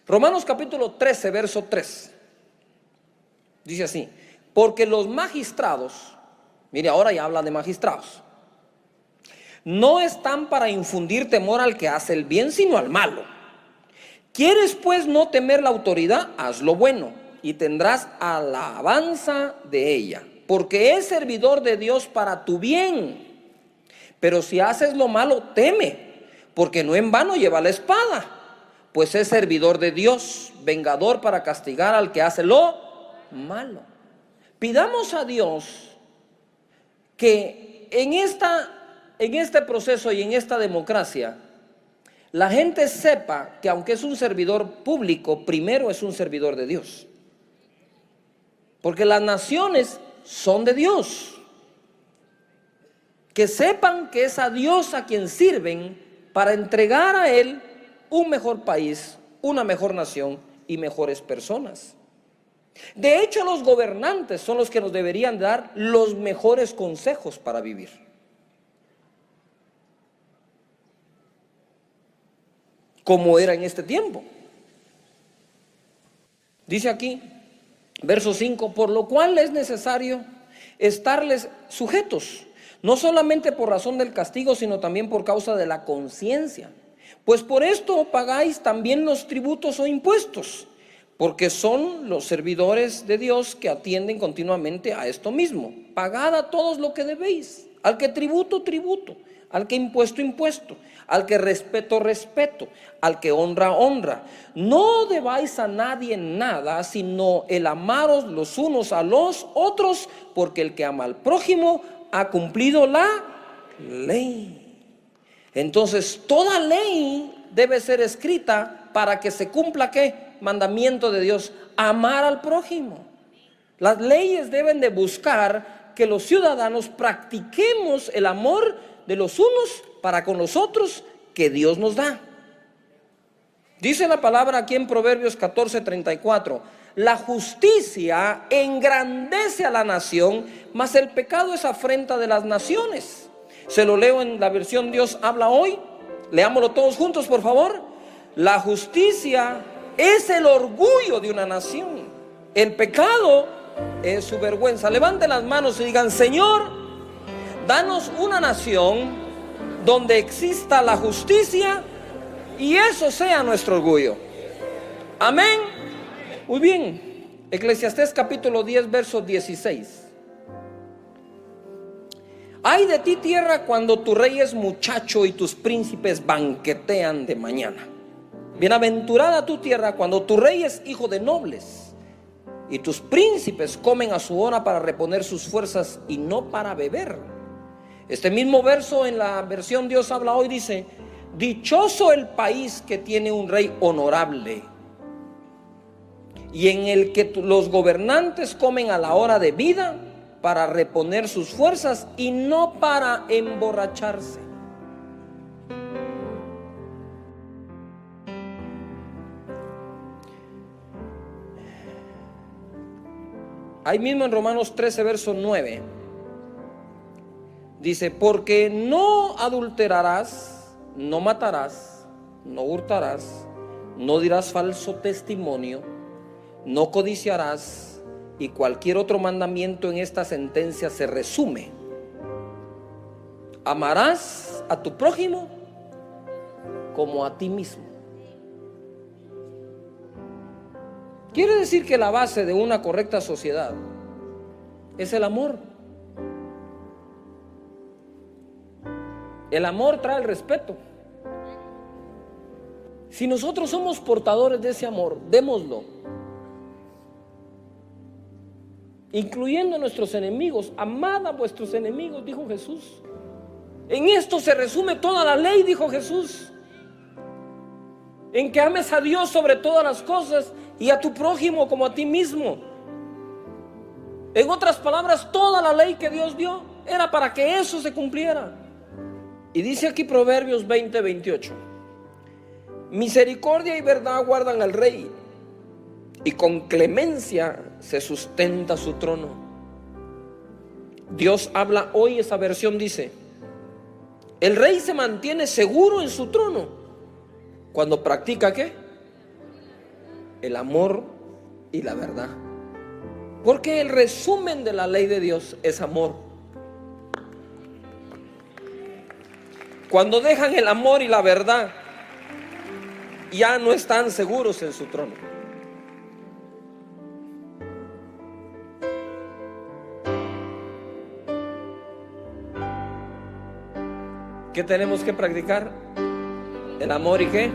Romanos capítulo 13, verso 3. Dice así: porque los magistrados, mire, ahora ya habla de magistrados, no están para infundir temor al que hace el bien, sino al malo. ¿Quieres pues no temer la autoridad? Haz lo bueno, y tendrás alabanza de ella, porque es servidor de Dios para tu bien. Pero si haces lo malo, teme, porque no en vano lleva la espada, pues es servidor de Dios, vengador para castigar al que hace lo malo. Pidamos a Dios que en este proceso y en esta democracia, la gente sepa que aunque es un servidor público, primero es un servidor de Dios. Porque las naciones son de Dios. Que sepan que es a Dios a quien sirven para entregar a Él un mejor país, una mejor nación y mejores personas. De hecho, los gobernantes son los que nos deberían dar los mejores consejos para vivir. Como era en este tiempo. Dice aquí, verso 5: por lo cual es necesario estarles sujetos, no solamente por razón del castigo, sino también por causa de la conciencia. Pues por esto pagáis también los tributos o impuestos, porque son los servidores de Dios que atienden continuamente a esto mismo. Pagad a todos lo que debéis, al que tributo, tributo, al que impuesto, impuesto, al que respeto, respeto, al que honra, honra. No debáis a nadie nada, sino el amaros los unos a los otros, porque el que ama al prójimo ha cumplido la ley. Entonces, toda ley debe ser escrita para que se cumpla, ¿qué? Mandamiento de Dios: amar al prójimo. Las leyes deben de buscar que los ciudadanos practiquemos el amor de los unos para con los otros que Dios nos da. Dice la palabra aquí en Proverbios 14:34: la justicia engrandece a la nación, mas el pecado es afrenta de las naciones. Se lo leo en la versión Dios habla hoy. Leámoslo todos juntos, por favor. La justicia es el orgullo de una nación, el pecado es su vergüenza. Levanten las manos y digan: Señor, danos una nación donde exista la justicia y eso sea nuestro orgullo. Amén. Muy bien. Eclesiastés capítulo 10 verso 16. Ay de ti, tierra, cuando tu rey es muchacho y tus príncipes banquetean de mañana. Bienaventurada tu tierra cuando tu rey es hijo de nobles y tus príncipes comen a su hora para reponer sus fuerzas y no para beber. Este mismo verso en la versión Dios habla hoy dice: dichoso el país que tiene un rey honorable y en el que los gobernantes comen a la hora de vida para reponer sus fuerzas y no para emborracharse. Ahí mismo en Romanos 13 verso 9 dice: porque no adulterarás, no matarás, no hurtarás, no dirás falso testimonio, no codiciarás, y cualquier otro mandamiento en esta sentencia se resume: amarás a tu prójimo como a ti mismo. Quiere decir que la base de una correcta sociedad es el amor. El amor trae el respeto. Si nosotros somos portadores de ese amor, démoslo, incluyendo a nuestros enemigos. Amad a vuestros enemigos, dijo Jesús. En esto se resume toda la ley, dijo Jesús, en que ames a Dios sobre todas las cosas y a tu prójimo como a ti mismo. En otras palabras, toda la ley que Dios dio era para que eso se cumpliera. Y dice aquí Proverbios 20:28: misericordia y verdad guardan al rey, y con clemencia se sustenta su trono. Dios habla hoy, esa versión dice: el rey se mantiene seguro en su trono cuando practica ¿qué? El amor y la verdad. Porque el resumen de la ley de Dios es amor. Cuando dejan el amor y la verdad, ya no están seguros en su trono. ¿Qué tenemos que practicar? El amor y ¿qué?